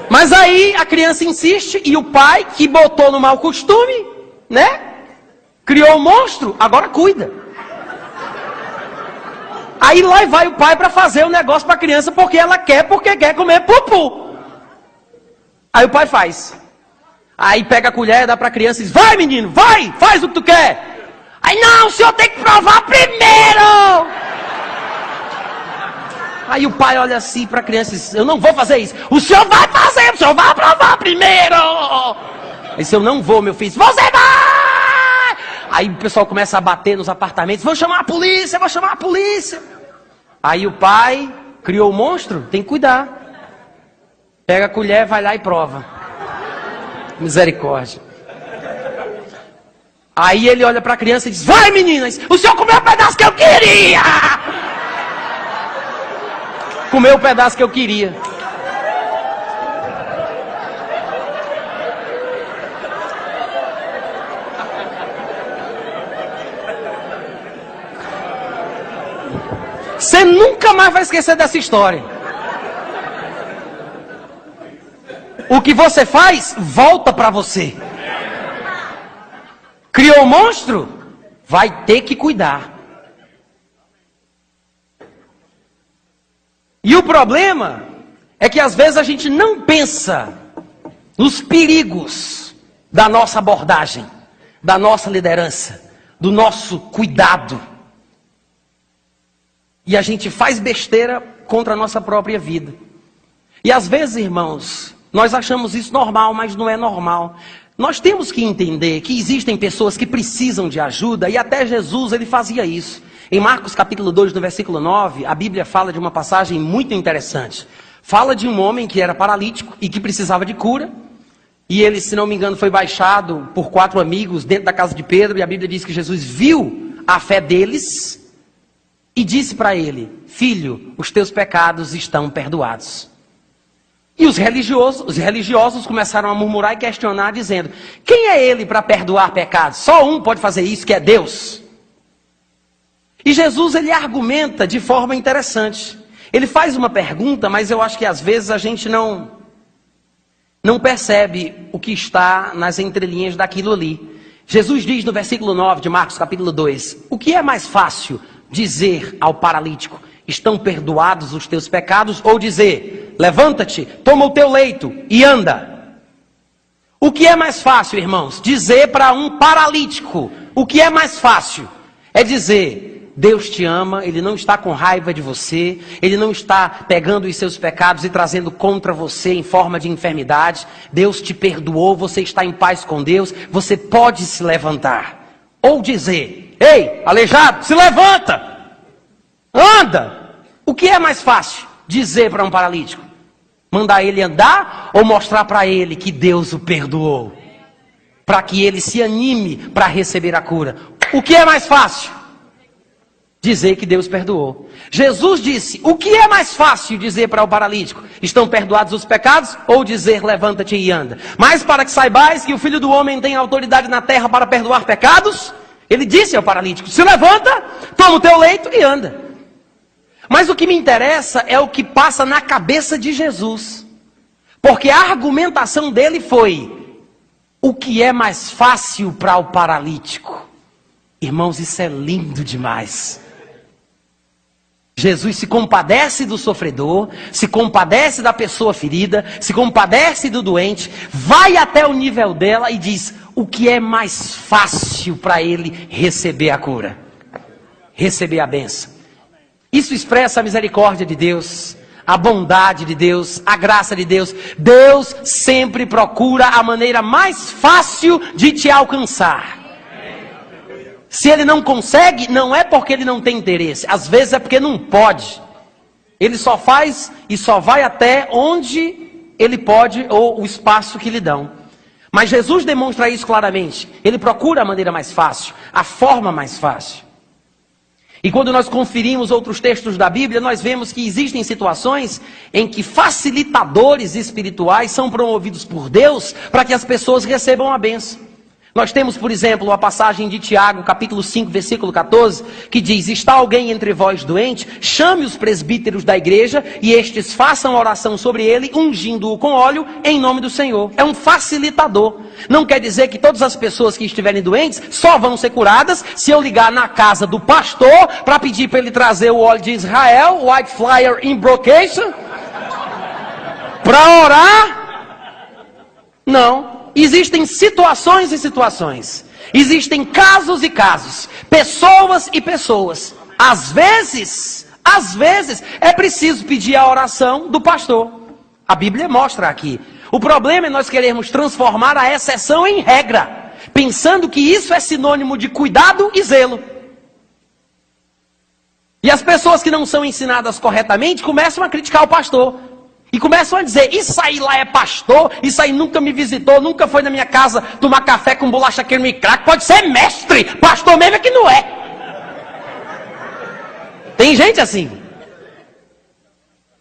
Mas aí a criança insiste e o pai, que botou no mau costume, né? Criou um monstro, agora cuida. Aí lá vai o pai para fazer o negócio para a criança porque quer comer pupu. Aí o pai faz. Aí pega a colher, dá para a criança e diz: vai, menino, vai, faz o que tu quer. Aí: não, o senhor tem que provar primeiro. Aí o pai olha assim para a criança e diz: eu não vou fazer isso. O senhor vai fazer, o senhor vai provar primeiro. Aí disse: eu não vou, meu filho. Você vai! Aí o pessoal começa a bater nos apartamentos: vou chamar a polícia, vou chamar a polícia. Aí o pai criou o monstro, tem que cuidar. Pega a colher, vai lá e prova. Misericórdia. Aí ele olha para a criança e diz: vai, meninas, o senhor comeu o pedaço que eu queria. Comeu o pedaço que eu queria. Você nunca mais vai esquecer dessa história. O que você faz, volta para você. Criou um monstro? Vai ter que cuidar. E o problema é que às vezes a gente não pensa nos perigos da nossa abordagem, da nossa liderança, do nosso cuidado. E a gente faz besteira contra a nossa própria vida. E às vezes, irmãos, nós achamos isso normal, mas não é normal. Nós temos que entender que existem pessoas que precisam de ajuda, e até Jesus ele fazia isso. Em Marcos capítulo 2, no versículo 9, a Bíblia fala de uma passagem muito interessante. Fala de um homem que era paralítico e que precisava de cura. E ele, se não me engano, foi baixado por 4 amigos dentro da casa de Pedro. E a Bíblia diz que Jesus viu a fé deles e disse para ele: filho, os teus pecados estão perdoados. E os religiosos começaram a murmurar e questionar, dizendo: quem é ele para perdoar pecados? Só um pode fazer isso, que é Deus. E Jesus ele argumenta de forma interessante. Ele faz uma pergunta, mas eu acho que às vezes a gente não não percebe o que está nas entrelinhas daquilo ali. Jesus diz no versículo 9 de Marcos capítulo 2, o que é mais fácil dizer ao paralítico, estão perdoados os teus pecados, ou dizer, levanta-te, toma o teu leito e anda? O que é mais fácil, irmãos? Dizer para um paralítico, o que é mais fácil? É dizer, Deus te ama, Ele não está com raiva de você, Ele não está pegando os seus pecados e trazendo contra você em forma de enfermidade. Deus te perdoou, você está em paz com Deus, você pode se levantar. Ou dizer, ei, aleijado, se levanta, anda. O que é mais fácil dizer para um paralítico? Mandar ele andar ou mostrar para ele que Deus o perdoou? Para que ele se anime para receber a cura. O que é mais fácil? Dizer que Deus perdoou. Jesus disse, o que é mais fácil dizer para o paralítico? Estão perdoados os pecados? Ou dizer, levanta-te e anda? Mas para que saibais que o Filho do Homem tem autoridade na terra para perdoar pecados, ele disse ao paralítico, se levanta, toma o teu leito e anda. Mas o que me interessa é o que passa na cabeça de Jesus. Porque a argumentação dele foi, o que é mais fácil para o paralítico? Irmãos, isso é lindo demais. Jesus se compadece do sofredor, se compadece da pessoa ferida, se compadece do doente, vai até o nível dela e diz, o que é mais fácil para ele receber a cura? Receber a bênção. Isso expressa a misericórdia de Deus, a bondade de Deus, a graça de Deus. Deus sempre procura a maneira mais fácil de te alcançar. Se ele não consegue, não é porque ele não tem interesse. Às vezes é porque não pode. Ele só faz e só vai até onde ele pode ou o espaço que lhe dão. Mas Jesus demonstra isso claramente. Ele procura a maneira mais fácil, a forma mais fácil. E quando nós conferimos outros textos da Bíblia, nós vemos que existem situações em que facilitadores espirituais são promovidos por Deus para que as pessoas recebam a bênção. Nós temos, por exemplo, a passagem de Tiago, capítulo 5, versículo 14, que diz, está alguém entre vós doente, chame os presbíteros da igreja, e estes façam oração sobre ele, ungindo-o com óleo, em nome do Senhor. É um facilitador. Não quer dizer que todas as pessoas que estiverem doentes, só vão ser curadas, se eu ligar na casa do pastor, para pedir para ele trazer o óleo de Israel, White Flyer Invocation, para orar. Não. Existem situações e situações. Existem casos e casos. Pessoas e pessoas. Às vezes, é preciso pedir a oração do pastor. A Bíblia mostra aqui. O problema é nós queremos transformar a exceção em regra, pensando que isso é sinônimo de cuidado e zelo. E as pessoas que não são ensinadas corretamente começam a criticar o pastor. E começam a dizer, isso aí lá é pastor, isso aí nunca me visitou, nunca foi na minha casa tomar café com bolacha queijo e crack, pode ser mestre, pastor mesmo é que não é. Tem gente assim.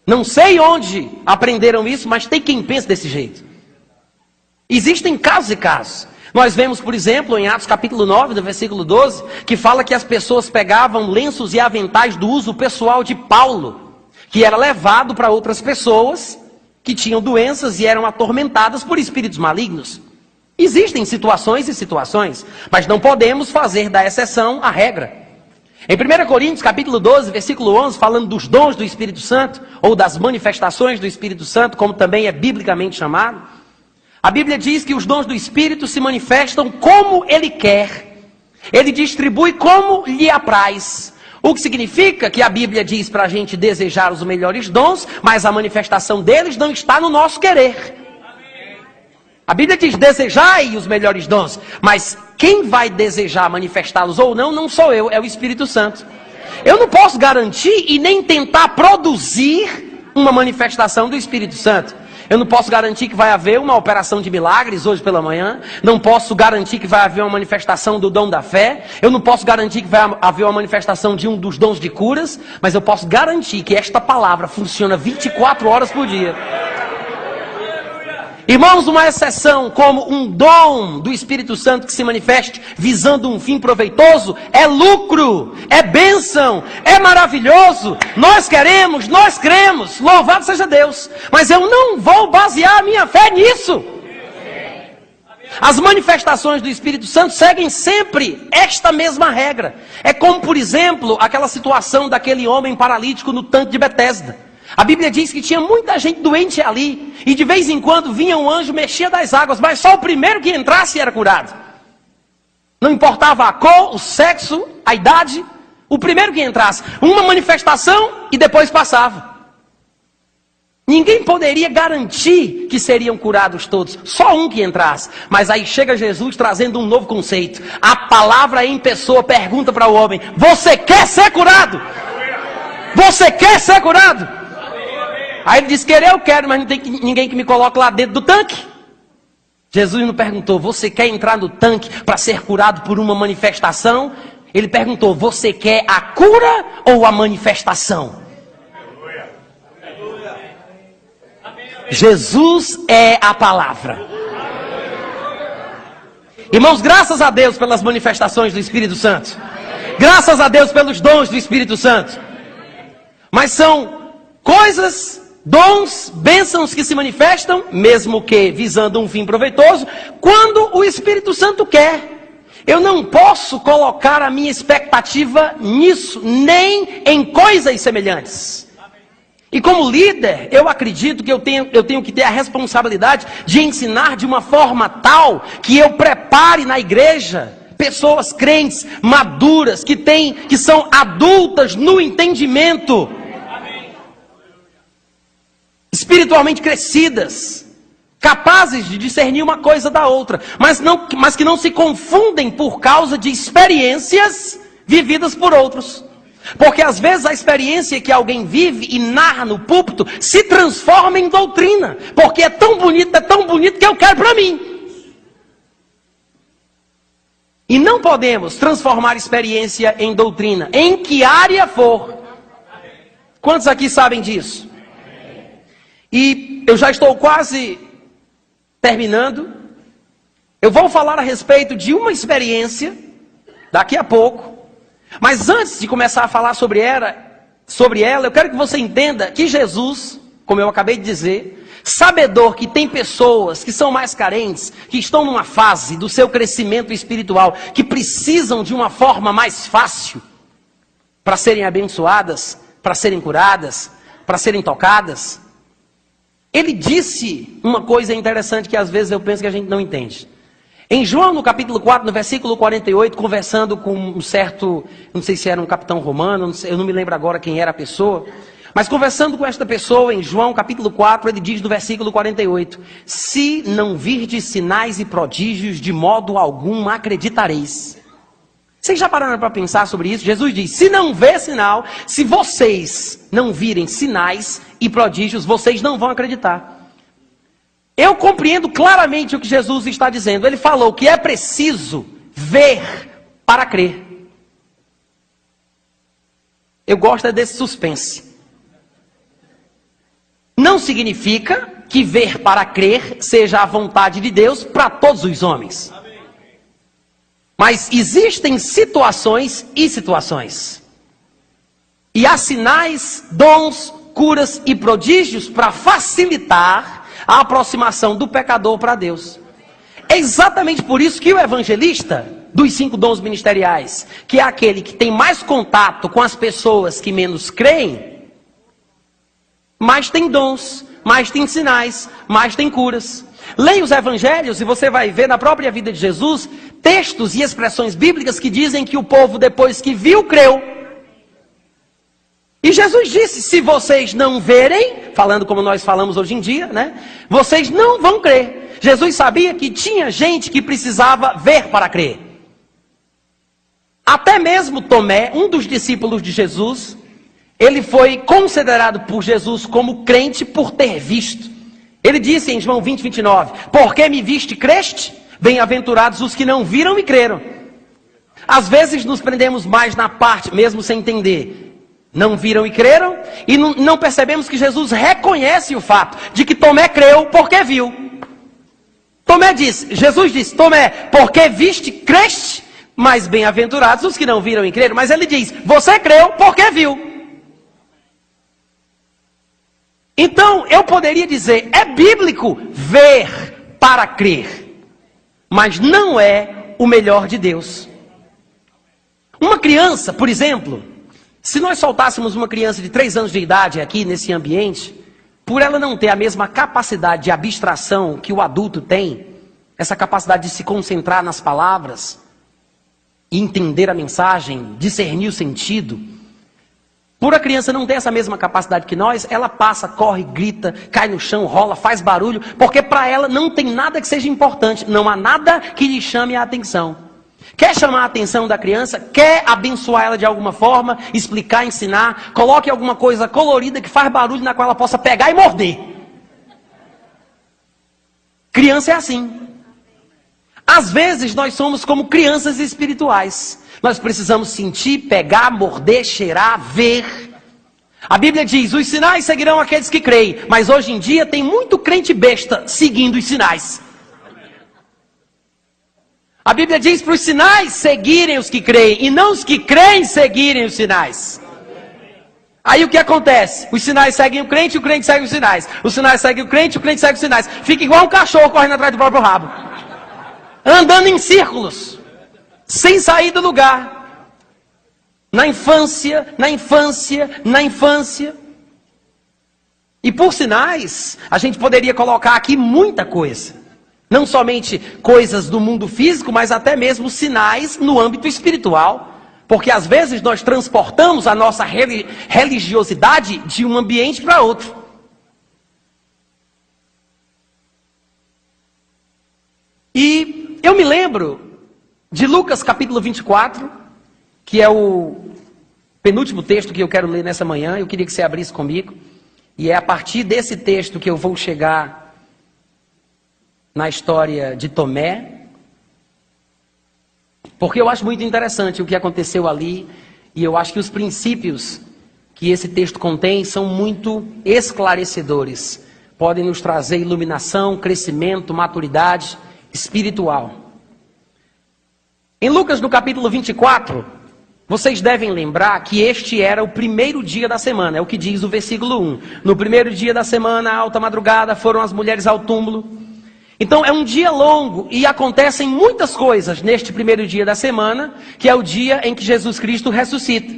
Não sei onde aprenderam isso, mas tem quem pense desse jeito. Existem casos e casos. Nós vemos, por exemplo, em Atos capítulo 9, no versículo 12, que fala que as pessoas pegavam lenços e aventais do uso pessoal de Paulo, que era levado para outras pessoas que tinham doenças e eram atormentadas por espíritos malignos. Existem situações e situações, mas não podemos fazer da exceção a regra. Em 1 Coríntios capítulo 12, versículo 11, falando dos dons do Espírito Santo, ou das manifestações do Espírito Santo, como também é biblicamente chamado, a Bíblia diz que os dons do Espírito se manifestam como Ele quer. Ele distribui como lhe apraz. O que significa que a Bíblia diz para a gente desejar os melhores dons, mas a manifestação deles não está no nosso querer. A Bíblia diz, desejai os melhores dons, mas quem vai desejar manifestá-los ou não, não sou eu, é o Espírito Santo. Eu não posso garantir e nem tentar produzir uma manifestação do Espírito Santo. Eu não posso garantir que vai haver uma operação de milagres hoje pela manhã. Não posso garantir que vai haver uma manifestação do dom da fé. Eu não posso garantir que vai haver uma manifestação de um dos dons de curas. Mas eu posso garantir que esta palavra funciona 24 horas por dia. Irmãos, uma exceção como um dom do Espírito Santo que se manifeste visando um fim proveitoso é lucro, é bênção, é maravilhoso. Nós queremos, nós cremos, louvado seja Deus. Mas eu não vou basear a minha fé nisso. As manifestações do Espírito Santo seguem sempre esta mesma regra. É como, por exemplo, aquela situação daquele homem paralítico no tanque de Betesda. A Bíblia diz que tinha muita gente doente ali, e de vez em quando vinha um anjo, mexia das águas, mas só o primeiro que entrasse era curado. Não importava a cor, o sexo, a idade, o primeiro que entrasse. Uma manifestação e depois passava. Ninguém poderia garantir que seriam curados todos, só um que entrasse. Mas aí chega Jesus trazendo um novo conceito. A palavra em pessoa pergunta para o homem: você quer ser curado? Você quer ser curado? Aí ele disse: querer eu quero, mas não tem ninguém que me coloque lá dentro do tanque. Jesus não perguntou: você quer entrar no tanque para ser curado por uma manifestação? Ele perguntou: você quer a cura ou a manifestação? Jesus é a palavra. Irmãos, graças a Deus pelas manifestações do Espírito Santo. Graças a Deus pelos dons do Espírito Santo. Mas são coisas, dons, bênçãos que se manifestam, mesmo que visando um fim proveitoso, quando o Espírito Santo quer. Eu não posso colocar a minha expectativa nisso, nem em coisas semelhantes. E como líder, eu acredito que eu tenho que ter a responsabilidade de ensinar de uma forma tal que eu prepare na igreja pessoas crentes, maduras, que são adultas no entendimento, espiritualmente crescidas, capazes de discernir uma coisa da outra, mas que não se confundem por causa de experiências vividas por outros. Porque às vezes a experiência que alguém vive e narra no púlpito se transforma em doutrina, porque é tão bonito que eu quero para mim. E não podemos transformar experiência em doutrina, em que área for. Quantos aqui sabem disso? E eu já estou quase terminando. Eu vou falar a respeito de uma experiência daqui a pouco. Mas antes de começar a falar sobre ela, eu quero que você entenda que Jesus, como eu acabei de dizer, sabedor que tem pessoas que são mais carentes, que estão numa fase do seu crescimento espiritual, que precisam de uma forma mais fácil para serem abençoadas, para serem curadas, para serem tocadas. Ele disse uma coisa interessante que às vezes eu penso que a gente não entende. Em João, no capítulo 4, no versículo 48, conversando com um certo, não sei se era um capitão romano, eu não me lembro agora quem era a pessoa, mas conversando com esta pessoa, em João, capítulo 4, ele diz no versículo 48, se não virdes sinais e prodígios, de modo algum acreditareis. Vocês já pararam para pensar sobre isso? Jesus diz, se não vê sinal, se vocês não virem sinais e prodígios, vocês não vão acreditar. Eu compreendo claramente o que Jesus está dizendo. Ele falou que é preciso ver para crer. Eu gosto desse suspense. Não significa que ver para crer seja a vontade de Deus para todos os homens. Mas existem situações e situações. E há sinais, dons, curas e prodígios para facilitar a aproximação do pecador para Deus. É exatamente por isso que o evangelista dos 5 dons ministeriais, que é aquele que tem mais contato com as pessoas que menos creem, mais tem dons, mais tem sinais, mais tem curas. Leia os evangelhos e você vai ver na própria vida de Jesus textos e expressões bíblicas que dizem que o povo, depois que viu, creu. E Jesus disse, se vocês não verem, falando como nós falamos hoje em dia, né? Vocês não vão crer. Jesus sabia que tinha gente que precisava ver para crer. Até mesmo Tomé, um dos discípulos de Jesus, ele foi considerado por Jesus como crente por ter visto. Ele disse em João 20, 29, porque me viste, creste? Bem-aventurados os que não viram e creram. Às vezes nos prendemos mais na parte, mesmo sem entender. Não viram e creram, e não percebemos que Jesus reconhece o fato de que Tomé creu porque viu. Jesus disse, Tomé, porque viste, creste, mas bem-aventurados os que não viram e creram. Mas ele diz, você creu porque viu. Então, eu poderia dizer, é bíblico ver para crer, mas não é o melhor de Deus. Uma criança, por exemplo, se nós soltássemos uma criança de 3 anos de idade aqui nesse ambiente, por ela não ter a mesma capacidade de abstração que o adulto tem, essa capacidade de se concentrar nas palavras, e entender a mensagem, discernir o sentido, por a criança não ter essa mesma capacidade que nós, ela passa, corre, grita, cai no chão, rola, faz barulho, porque para ela não tem nada que seja importante, não há nada que lhe chame a atenção. Quer chamar a atenção da criança, quer abençoar ela de alguma forma, explicar, ensinar, coloque alguma coisa colorida que faz barulho na qual ela possa pegar e morder. Criança é assim. Às vezes nós somos como crianças espirituais. Nós precisamos sentir, pegar, morder, cheirar, ver. A Bíblia diz, os sinais seguirão aqueles que creem. Mas hoje em dia tem muito crente besta seguindo os sinais. A Bíblia diz para os sinais seguirem os que creem, e não os que creem seguirem os sinais. Aí o que acontece? Os sinais seguem o crente segue os sinais. Os sinais seguem o crente segue os sinais. Fica igual um cachorro correndo atrás do próprio rabo. Andando em círculos, sem sair do lugar. Na infância. E por sinais, a gente poderia colocar aqui muita coisa. Não somente coisas do mundo físico, mas até mesmo sinais no âmbito espiritual. Porque às vezes nós transportamos a nossa religiosidade de um ambiente para outro. E eu me lembro de Lucas capítulo 24, que é o penúltimo texto que eu quero ler nessa manhã. Eu queria que você abrisse comigo. E é a partir desse texto que eu vou chegar na história de Tomé, porque eu acho muito interessante o que aconteceu ali, e eu acho que os princípios que esse texto contém são muito esclarecedores, podem nos trazer iluminação, crescimento, maturidade espiritual. Em Lucas no capítulo 24, vocês devem lembrar que este era o primeiro dia da semana, é o que diz o versículo 1. No primeiro dia da semana, alta madrugada, foram as mulheres ao túmulo. Então é um dia longo e acontecem muitas coisas neste primeiro dia da semana, que é o dia em que Jesus Cristo ressuscita.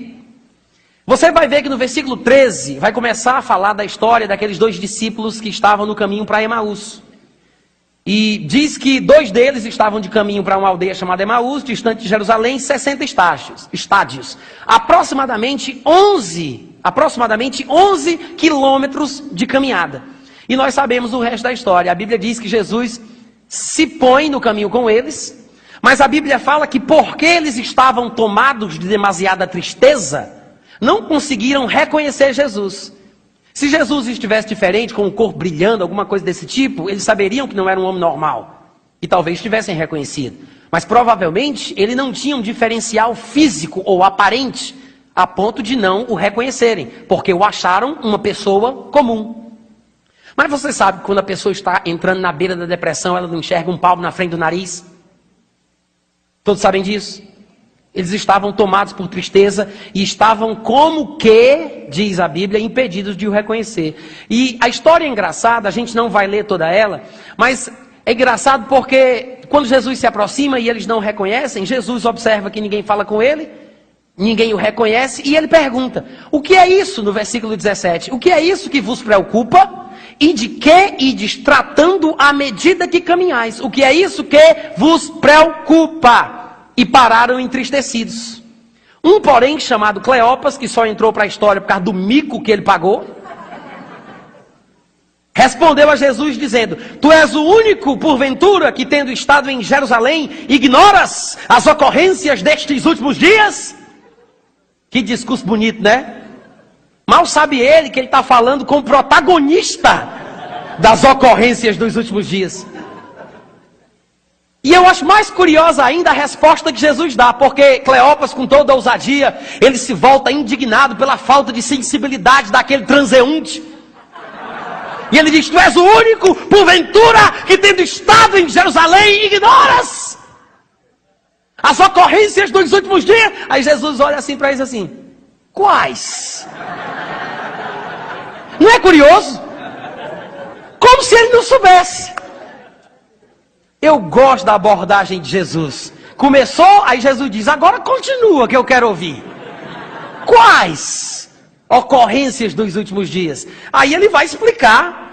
Você vai ver que no versículo 13 vai começar a falar da história daqueles 2 discípulos que estavam no caminho para Emaús. E diz que 2 deles estavam de caminho para uma aldeia chamada Emaús, distante de Jerusalém, 60 estádios. Aproximadamente 11 quilômetros de caminhada. E nós sabemos o resto da história. A Bíblia diz que Jesus se põe no caminho com eles, mas a Bíblia fala que porque eles estavam tomados de demasiada tristeza, não conseguiram reconhecer Jesus. Se Jesus estivesse diferente, com o corpo brilhando, alguma coisa desse tipo, eles saberiam que não era um homem normal. E talvez tivessem reconhecido. Mas provavelmente ele não tinha um diferencial físico ou aparente, a ponto de não o reconhecerem, porque o acharam uma pessoa comum. Mas você sabe que quando a pessoa está entrando na beira da depressão, ela não enxerga um palmo na frente do nariz? Todos sabem disso? Eles estavam tomados por tristeza e estavam como que, diz a Bíblia, impedidos de o reconhecer. E a história é engraçada, a gente não vai ler toda ela, mas é engraçado porque quando Jesus se aproxima e eles não reconhecem, Jesus observa que ninguém fala com ele, ninguém o reconhece e ele pergunta, o que é isso, no versículo 17, o que é isso que vos preocupa? E de que ides tratando à medida que caminhais? O que é isso que vos preocupa? E pararam entristecidos. Um, porém, chamado Cleopas, que só entrou para a história por causa do mico que ele pagou, respondeu a Jesus dizendo, tu és o único, porventura, que tendo estado em Jerusalém, ignoras as ocorrências destes últimos dias? Que discurso bonito, né? Mal sabe ele que ele está falando com o protagonista das ocorrências dos últimos dias. E eu acho mais curiosa ainda a resposta que Jesus dá, porque Cleopas, com toda a ousadia, ele se volta indignado pela falta de sensibilidade daquele transeunte. E ele diz: tu és o único, porventura, que tendo estado em Jerusalém, ignoras as ocorrências dos últimos dias. Aí Jesus olha assim para eles assim: quais? Não é curioso? Como se ele não soubesse. Eu gosto da abordagem de Jesus. Começou, aí Jesus diz: agora continua que eu quero ouvir. Quais ocorrências dos últimos dias? Aí ele vai explicar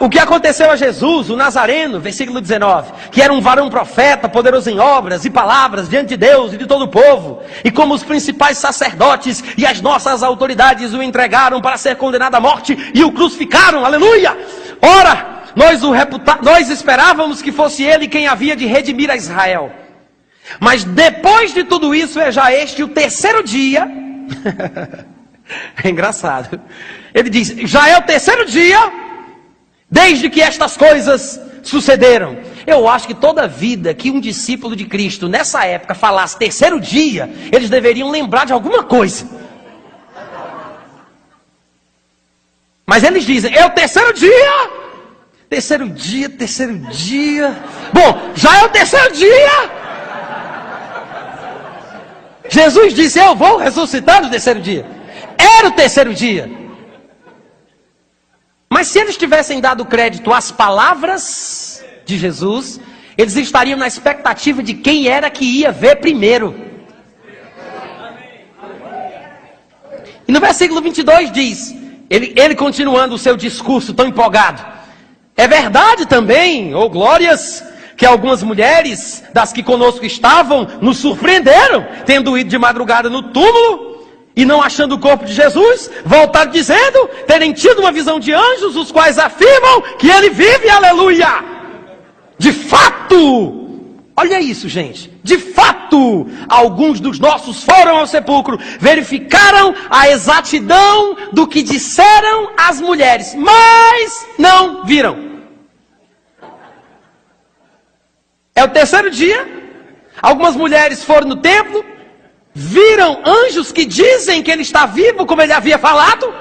o que aconteceu a Jesus, o Nazareno, versículo 19, que era um varão profeta, poderoso em obras e palavras diante de Deus e de todo o povo, e como os principais sacerdotes e as nossas autoridades o entregaram para ser condenado à morte e o crucificaram, aleluia! Ora, nós esperávamos que fosse ele quem havia de redimir a Israel. Mas depois de tudo isso, é já este o terceiro dia. É engraçado. Ele diz: já é o terceiro dia desde que estas coisas sucederam. Eu acho que toda vida que um discípulo de Cristo nessa época falasse terceiro dia, eles deveriam lembrar de alguma coisa. Mas eles dizem: é o terceiro dia. Terceiro dia, terceiro dia. Bom, já é o terceiro dia. Jesus disse: eu vou ressuscitar no terceiro dia. Era o terceiro dia. Mas se eles tivessem dado crédito às palavras de Jesus, eles estariam na expectativa de quem era que ia ver primeiro. E no versículo 22 diz, ele continuando o seu discurso tão empolgado: é verdade também, oh glórias, que algumas mulheres das que conosco estavam nos surpreenderam, tendo ido de madrugada no túmulo e não achando o corpo de Jesus, voltaram dizendo terem tido uma visão de anjos, os quais afirmam que ele vive, aleluia. De fato, olha isso, gente, de fato, alguns dos nossos foram ao sepulcro, verificaram a exatidão do que disseram as mulheres, mas não viram. É o terceiro dia, algumas mulheres foram no templo, viram anjos que dizem que ele está vivo, como ele havia falado.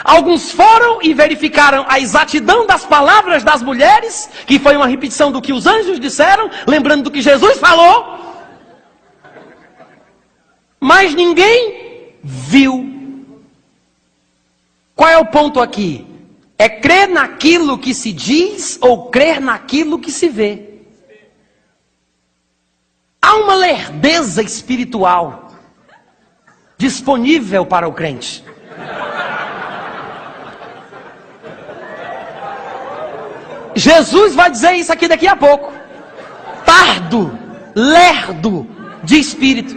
Alguns foram e verificaram a exatidão das palavras das mulheres, que foi uma repetição do que os anjos disseram, lembrando do que Jesus falou. Mas ninguém viu. Qual é o ponto aqui? É crer naquilo que se diz ou crer naquilo que se vê? Há uma lerdeza espiritual disponível para o crente. Jesus vai dizer isso aqui daqui a pouco. Tardo, lerdo de espírito.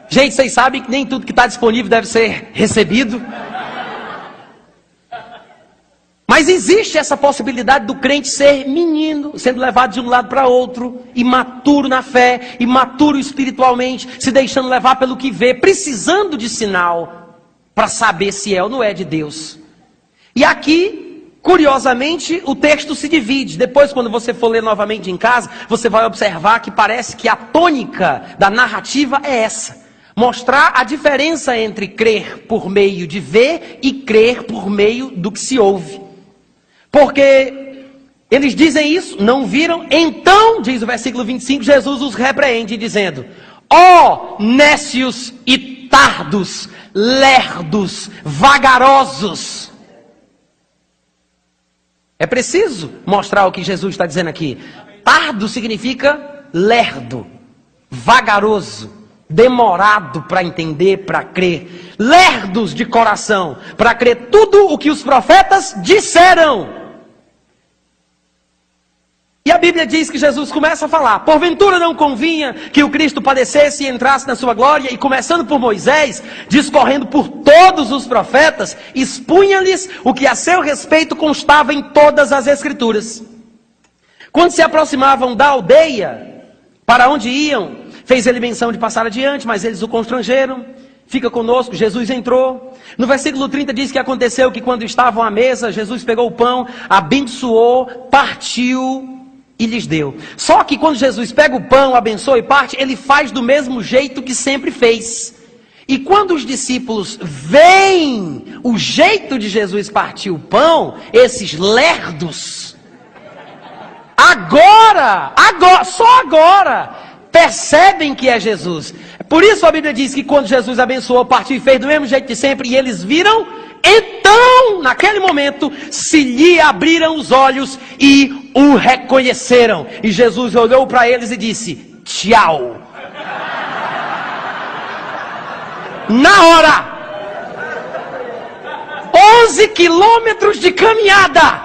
Gente, vocês sabem que nem tudo que está disponível deve ser recebido. Mas existe essa possibilidade do crente ser menino, sendo levado de um lado para outro, imaturo na fé, imaturo espiritualmente, se deixando levar pelo que vê, precisando de sinal para saber se é ou não é de Deus. E aqui, curiosamente, o texto se divide. Depois, quando você for ler novamente em casa, você vai observar que parece que a tônica da narrativa é essa: mostrar a diferença entre crer por meio de ver e crer por meio do que se ouve. Porque eles dizem isso, não viram. Então, diz o versículo 25, Jesus os repreende dizendo: ó nécios e tardos, lerdos, vagarosos. É preciso mostrar o que Jesus está dizendo aqui. Tardo significa lerdo, vagaroso, demorado para entender, para crer. Lerdos de coração, para crer tudo o que os profetas disseram. E a Bíblia diz que Jesus começa a falar: porventura não convinha que o Cristo padecesse e entrasse na sua glória? E começando por Moisés, discorrendo por todos os profetas, expunha-lhes o que a seu respeito constava em todas as Escrituras. Quando se aproximavam da aldeia, para onde iam, fez ele menção de passar adiante, mas eles o constrangeram. Fica conosco, Jesus entrou. No versículo 30 diz que aconteceu que quando estavam à mesa, Jesus pegou o pão, abençoou, partiu e lhes deu. Só que quando Jesus pega o pão, abençoa e parte, ele faz do mesmo jeito que sempre fez. E quando os discípulos veem o jeito de Jesus partir o pão, esses lerdos, só agora, percebem que é Jesus. Por isso a Bíblia diz que quando Jesus abençoou, partiu e fez do mesmo jeito de sempre, e eles viram, então, naquele momento, se lhe abriram os olhos e o reconheceram. E Jesus olhou para eles e disse, tchau. Na hora, 11 quilômetros de caminhada,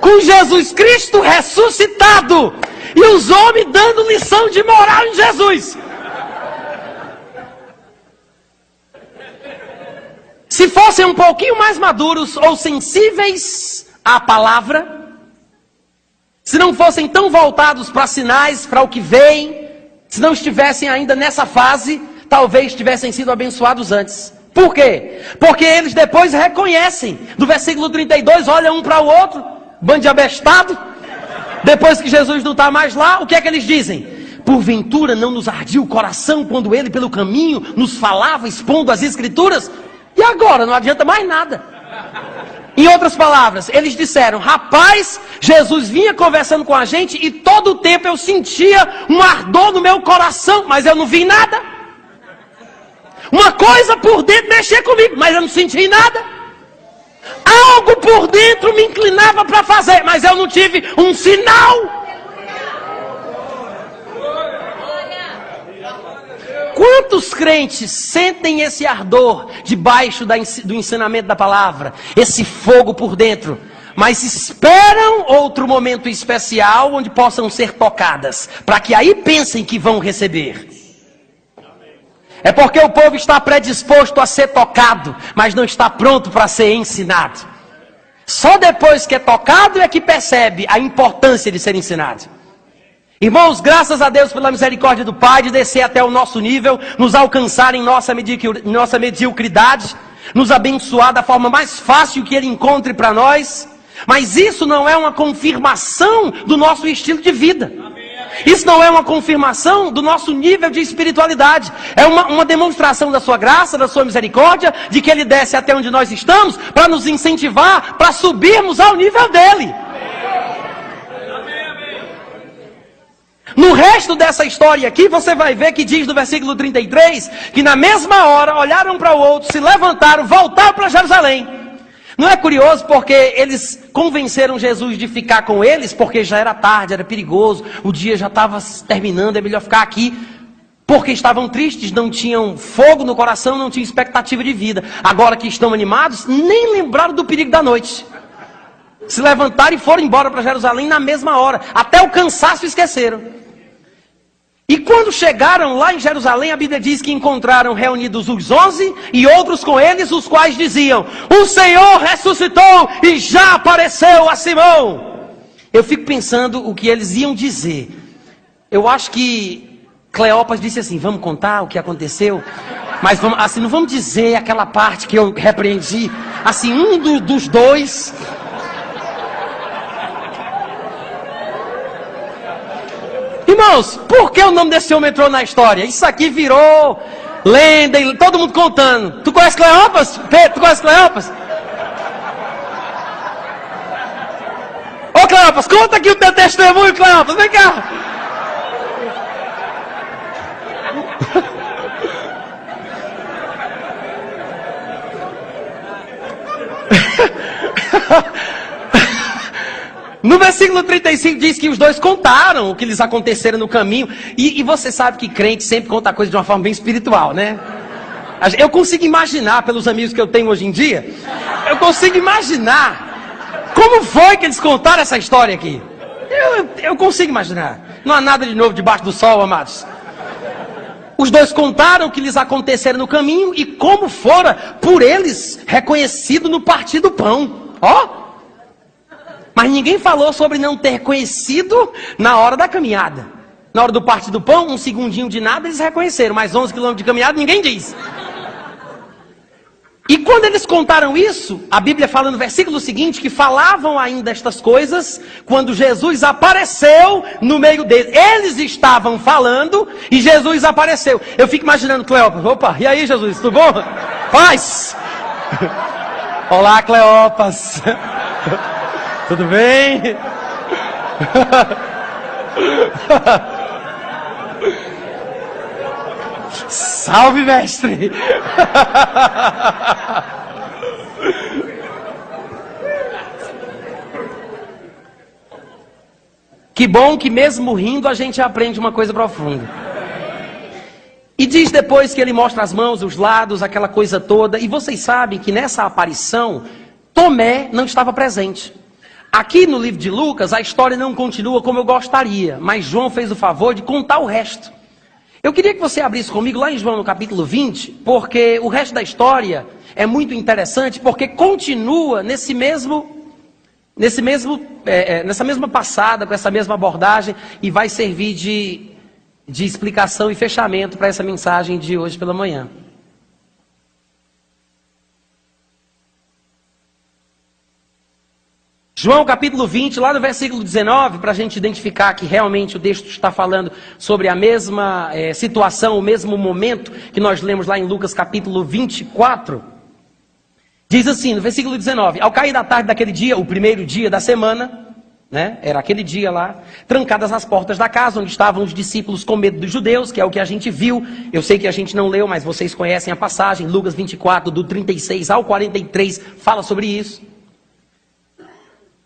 com Jesus Cristo ressuscitado, e os homens dando lição de moral em Jesus. Se fossem um pouquinho mais maduros ou sensíveis à palavra, se não fossem tão voltados para sinais, para o que vem, se não estivessem ainda nessa fase, talvez tivessem sido abençoados antes. Por quê? Porque eles depois reconhecem. Do versículo 32, olham um para o outro, bando de abestado. Depois que Jesus não está mais lá, o que é que eles dizem? Porventura não nos ardia o coração quando ele pelo caminho nos falava, expondo as escrituras? E agora? Não adianta mais nada. Em outras palavras, eles disseram, rapaz, Jesus vinha conversando com a gente e todo o tempo eu sentia um ardor no meu coração, mas eu não vi nada. Uma coisa por dentro mexia comigo, mas eu não senti nada. Algo por dentro me inclinava para fazer, mas eu não tive um sinal. Quantos crentes sentem esse ardor debaixo do ensinamento da palavra? Esse fogo por dentro. Mas esperam outro momento especial onde possam ser tocadas. Para que aí pensem que vão receber. É porque o povo está predisposto a ser tocado, mas não está pronto para ser ensinado. Só depois que é tocado é que percebe a importância de ser ensinado. Irmãos, graças a Deus pela misericórdia do Pai de descer até o nosso nível, nos alcançar em nossa mediocridade, nos abençoar da forma mais fácil que Ele encontre para nós. Mas isso não é uma confirmação do nosso estilo de vida. Isso não é uma confirmação do nosso nível de espiritualidade. É uma demonstração da sua graça, da sua misericórdia, de que Ele desce até onde nós estamos, para nos incentivar, para subirmos ao nível dEle. No resto dessa história aqui, você vai ver que diz no versículo 33, que na mesma hora, olharam para o outro, se levantaram, voltaram para Jerusalém. Não é curioso porque eles convenceram Jesus de ficar com eles, porque já era tarde, era perigoso, o dia já estava terminando, é melhor ficar aqui, porque estavam tristes, não tinham fogo no coração, não tinham expectativa de vida. Agora que estão animados, nem lembraram do perigo da noite. Se levantaram e foram embora para Jerusalém na mesma hora, até o cansaço esqueceram. E quando chegaram lá em Jerusalém, a Bíblia diz que encontraram reunidos os 11 e outros com eles, os quais diziam, o Senhor ressuscitou e já apareceu a Simão. Eu fico pensando o que eles iam dizer. Eu acho que Cleópas disse assim, vamos contar o que aconteceu? Mas vamos, assim, não vamos dizer aquela parte que eu repreendi. Assim, dos dois... Irmãos, por que o nome desse homem entrou na história? Isso aqui virou lenda, todo mundo contando. Tu conhece Cleópas? Pedro, tu conhece Cleópas? Ô Cleópas, conta aqui o teu testemunho, Cleópas, vem cá. No versículo 35 diz que os dois contaram o que lhes aconteceram no caminho. E você sabe que crente sempre conta a coisa de uma forma bem espiritual, né? Eu consigo imaginar, pelos amigos que eu tenho hoje em dia, eu consigo imaginar como foi que eles contaram essa história aqui. Eu consigo imaginar. Não há nada de novo debaixo do sol, amados. Os dois contaram o que lhes aconteceram no caminho e como fora por eles reconhecido no partir do pão. Ó! Mas ninguém falou sobre não ter conhecido na hora da caminhada. Na hora do partir do pão, um segundinho de nada, eles reconheceram. Mas 11 quilômetros de caminhada, ninguém diz. E quando eles contaram isso, a Bíblia fala no versículo seguinte, que falavam ainda estas coisas, quando Jesus apareceu no meio deles. Eles estavam falando e Jesus apareceu. Eu fico imaginando Cleópas, opa, e aí Jesus, tudo bom? Paz! Olá, Cleopas. Tudo bem? Salve, mestre. Que bom que mesmo rindo a gente aprende uma coisa profunda. E diz depois que ele mostra as mãos, os lados, aquela coisa toda. E vocês sabem que nessa aparição, Tomé não estava presente. Aqui no livro de Lucas, a história não continua como eu gostaria. Mas João fez o favor de contar o resto. Eu queria que você abrisse comigo lá em João no capítulo 20. Porque o resto da história é muito interessante. Porque continua nessa mesma passada, com essa mesma abordagem. E vai servir de explicação e fechamento para essa mensagem de hoje pela manhã. João capítulo 20, lá no versículo 19, para a gente identificar que realmente o texto está falando sobre a mesma situação, o mesmo momento que nós lemos lá em Lucas capítulo 24. Diz assim, no versículo 19, ao cair da tarde daquele dia, o primeiro dia da semana, né, era aquele dia lá, trancadas as portas da casa, onde estavam os discípulos com medo dos judeus, que é o que a gente viu. Eu sei que a gente não leu, mas vocês conhecem a passagem, Lucas 24, do 36 ao 43, fala sobre isso.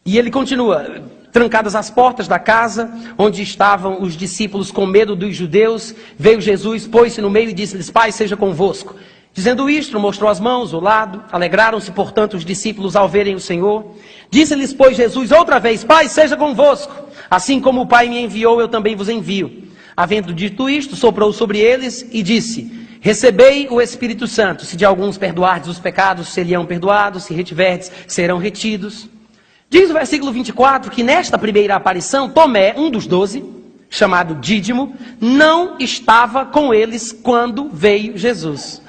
E ele continua, trancadas as portas da casa, onde estavam os discípulos com medo dos judeus, veio Jesus, pôs-se no meio e disse-lhes, Pai, seja convosco. Dizendo isto, mostrou as mãos, o lado, alegraram-se, portanto, os discípulos ao verem o Senhor. Disse-lhes, pois, Jesus outra vez, Pai, seja convosco. Assim como o Pai me enviou, eu também vos envio. Havendo dito isto, soprou sobre eles e disse, recebei o Espírito Santo. Se de alguns perdoardes os pecados, seriam perdoados, se retiverdes, serão retidos. Diz o versículo 24 que nesta primeira aparição, Tomé, um dos 12, chamado Dídimo, não estava com eles quando veio Jesus.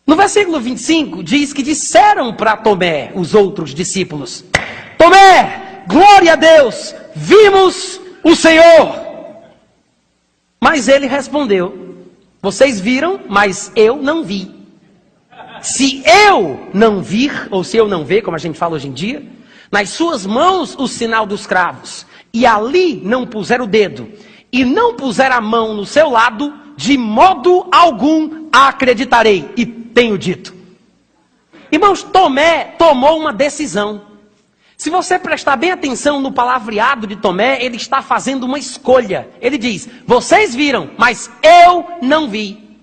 No versículo 25, diz que disseram para Tomé, os outros discípulos, Tomé, glória a Deus, vimos o Senhor. Mas ele respondeu, vocês viram, mas eu não vi. Se eu não vir, ou se eu não ver, como a gente fala hoje em dia, nas suas mãos o sinal dos cravos, e ali não puser o dedo, e não puser a mão no seu lado, de modo algum acreditarei. E tenho dito. Irmãos, Tomé tomou uma decisão. Se você prestar bem atenção no palavreado de Tomé, ele está fazendo uma escolha. Ele diz, vocês viram, mas eu não vi.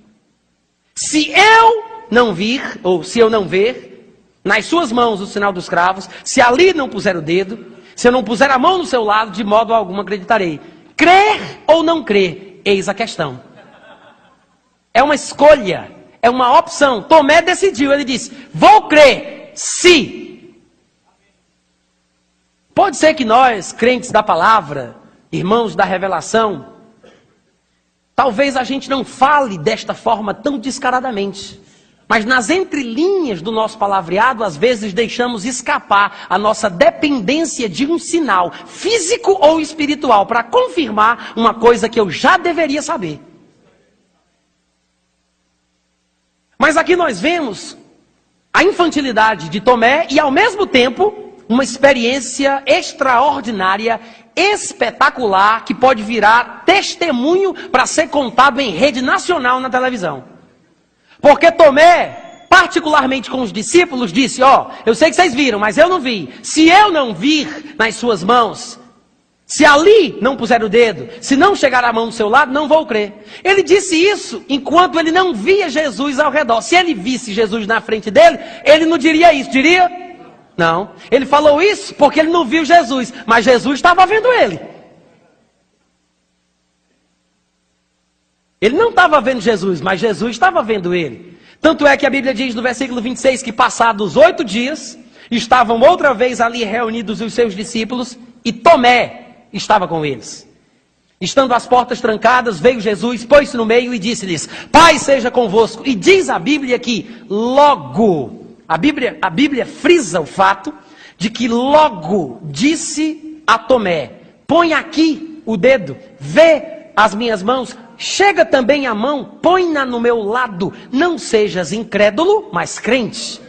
Se eu não vir, ou se eu não ver, nas suas mãos o sinal dos cravos, se ali não puser o dedo, se eu não puser a mão no seu lado, de modo algum acreditarei. Crer ou não crer, eis a questão. É uma escolha, é uma opção. Tomé decidiu, ele disse, vou crer, se. Pode ser que nós, crentes da palavra, irmãos da revelação, talvez a gente não fale desta forma tão descaradamente. Mas nas entrelinhas do nosso palavreado, às vezes deixamos escapar a nossa dependência de um sinal físico ou espiritual para confirmar uma coisa que eu já deveria saber. Mas aqui nós vemos a infantilidade de Tomé e ao mesmo tempo uma experiência extraordinária, espetacular, que pode virar testemunho para ser contado em rede nacional na televisão. Porque Tomé, particularmente com os discípulos, disse, eu sei que vocês viram, mas eu não vi. Se eu não vir nas suas mãos, se ali não puser o dedo, se não chegar a mão do seu lado, não vou crer. Ele disse isso enquanto ele não via Jesus ao redor. Se ele visse Jesus na frente dele, ele não diria isso, diria? Não. Ele falou isso porque ele não viu Jesus, mas Jesus estava vendo ele. Ele não estava vendo Jesus, mas Jesus estava vendo ele. Tanto é que a Bíblia diz no versículo 26 que passados 8 dias, estavam outra vez ali reunidos os seus discípulos e Tomé estava com eles. Estando as portas trancadas, veio Jesus, pôs-se no meio e disse-lhes, Pai seja convosco. E diz a Bíblia que logo, a Bíblia frisa o fato de que logo disse a Tomé, põe aqui o dedo, vê as minhas mãos, chega também a mão, põe-na no meu lado, não sejas incrédulo, mas crente.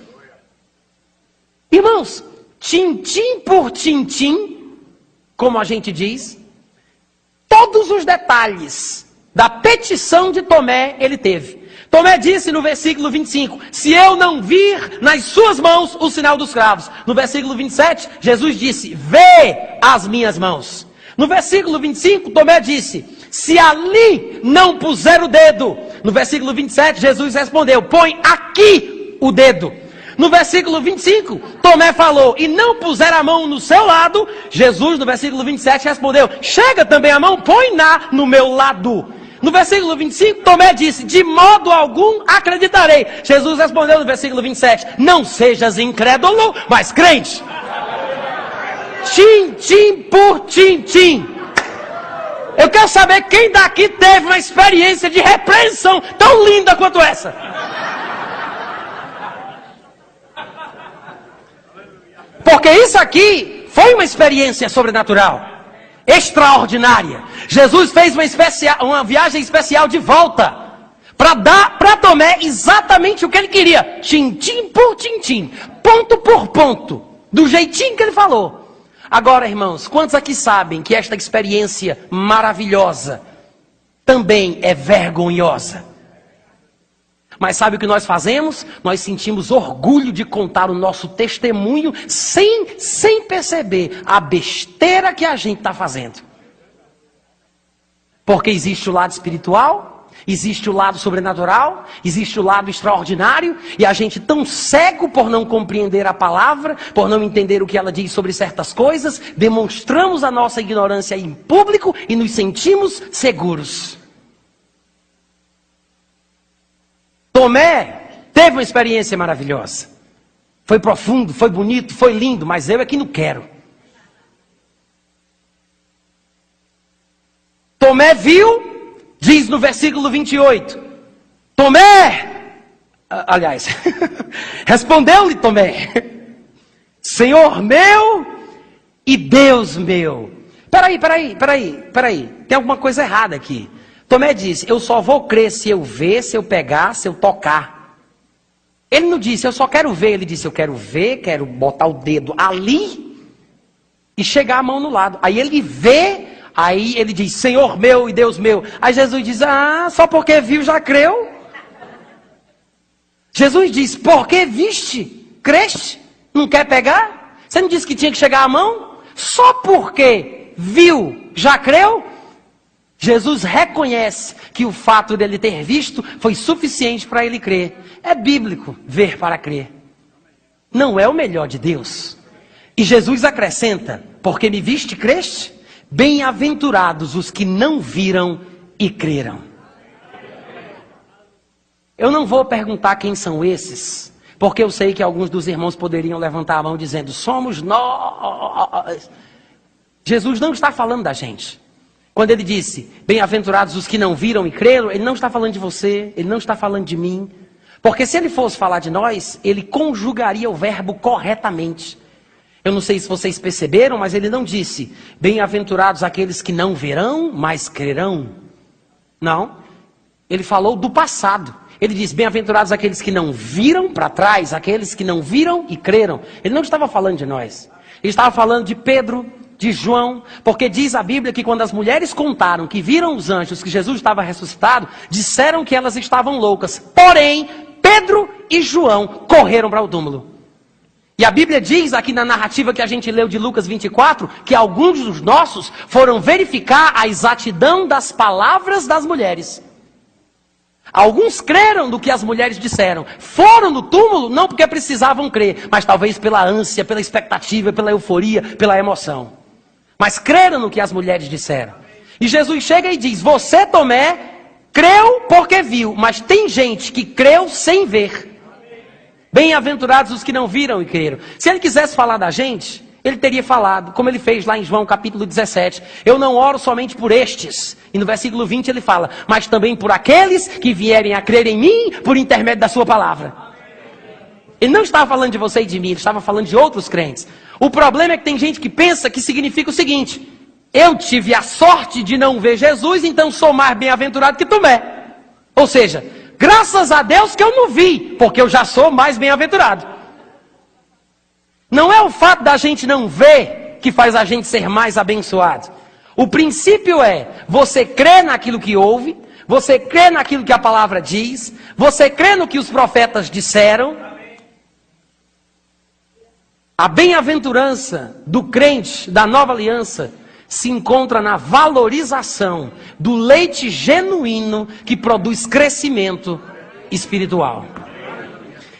Irmãos, tintim por tintim, como a gente diz, todos os detalhes da petição de Tomé ele teve. Tomé disse no versículo 25, se eu não vir nas suas mãos o sinal dos cravos. No versículo 27, Jesus disse, vê as minhas mãos. No versículo 25, Tomé disse, se ali não puser o dedo. No versículo 27, Jesus respondeu, põe aqui o dedo. No versículo 25, Tomé falou, e não puser a mão no seu lado. Jesus, no versículo 27, respondeu, chega também a mão, põe no meu lado. No versículo 25, Tomé disse, de modo algum acreditarei. Jesus respondeu no versículo 27, não sejas incrédulo, mas crente. Tintim por tintim. Eu quero saber quem daqui teve uma experiência de repreensão tão linda quanto essa. Porque isso aqui foi uma experiência sobrenatural, extraordinária. Jesus fez uma viagem especial de volta, para dar para Tomé exatamente o que ele queria. Tintim por tintim, ponto por ponto, do jeitinho que ele falou. Agora, irmãos, quantos aqui sabem que esta experiência maravilhosa também é vergonhosa? Mas sabe o que nós fazemos? Nós sentimos orgulho de contar o nosso testemunho sem perceber a besteira que a gente está fazendo. Porque existe o lado espiritual, existe o lado sobrenatural, existe o lado extraordinário, e a gente tão cego por não compreender a palavra, por não entender o que ela diz sobre certas coisas, demonstramos a nossa ignorância em público e nos sentimos seguros. Tomé teve uma experiência maravilhosa. Foi profundo, foi bonito, foi lindo, mas eu é que não quero. Tomé viu, diz no versículo 28. Tomé, aliás, respondeu-lhe Tomé, Senhor meu e Deus meu. Peraí, tem alguma coisa errada aqui. Tomé disse, eu só vou crer se eu ver, se eu pegar, se eu tocar. Ele não disse, eu só quero ver. Ele disse, eu quero ver, quero botar o dedo ali e chegar a mão no lado. Aí ele vê, aí ele diz, Senhor meu e Deus meu. Aí Jesus diz, só porque viu já creu. Jesus diz, porque viste, creste, não quer pegar? Você não disse que tinha que chegar a mão? Só porque viu já creu? Jesus reconhece que o fato dele ter visto foi suficiente para ele crer. É bíblico ver para crer. Não é o melhor de Deus. E Jesus acrescenta, porque me viste, creste? Bem-aventurados os que não viram e creram. Eu não vou perguntar quem são esses, porque eu sei que alguns dos irmãos poderiam levantar a mão dizendo, somos nós. Jesus não está falando da gente. Quando ele disse, bem-aventurados os que não viram e creram, ele não está falando de você, ele não está falando de mim. Porque se ele fosse falar de nós, ele conjugaria o verbo corretamente. Eu não sei se vocês perceberam, mas ele não disse, bem-aventurados aqueles que não verão, mas crerão. Não, ele falou do passado. Ele diz, bem-aventurados aqueles que não viram para trás, aqueles que não viram e creram. Ele não estava falando de nós, ele estava falando de Pedro, de João, porque diz a Bíblia que quando as mulheres contaram que viram os anjos, que Jesus estava ressuscitado, disseram que elas estavam loucas. Porém, Pedro e João correram para o túmulo. E a Bíblia diz aqui na narrativa que a gente leu de Lucas 24, que alguns dos nossos foram verificar a exatidão das palavras das mulheres. Alguns creram do que as mulheres disseram. Foram no túmulo não porque precisavam crer, mas talvez pela ânsia, pela expectativa, pela euforia, pela emoção. Mas creram no que as mulheres disseram. E Jesus chega e diz, você, Tomé, creu porque viu, mas tem gente que creu sem ver. Bem-aventurados os que não viram e creram. Se ele quisesse falar da gente, ele teria falado, como ele fez lá em João capítulo 17. Eu não oro somente por estes. E no versículo 20 ele fala, mas também por aqueles que vierem a crer em mim por intermédio da sua palavra. Ele não estava falando de você e de mim, ele estava falando de outros crentes. O problema é que tem gente que pensa que significa o seguinte, eu tive a sorte de não ver Jesus, então sou mais bem-aventurado que Tomé. Ou seja, graças a Deus que eu não vi, porque eu já sou mais bem-aventurado. Não é o fato da gente não ver que faz a gente ser mais abençoado. O princípio é, você crê naquilo que ouve, você crê naquilo que a palavra diz, você crê no que os profetas disseram. A bem-aventurança do crente da nova aliança se encontra na valorização do leite genuíno que produz crescimento espiritual.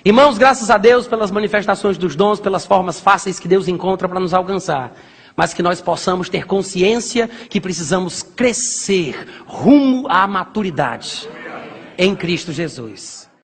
Irmãos, graças a Deus pelas manifestações dos dons, pelas formas fáceis que Deus encontra para nos alcançar, mas que nós possamos ter consciência que precisamos crescer rumo à maturidade em Cristo Jesus.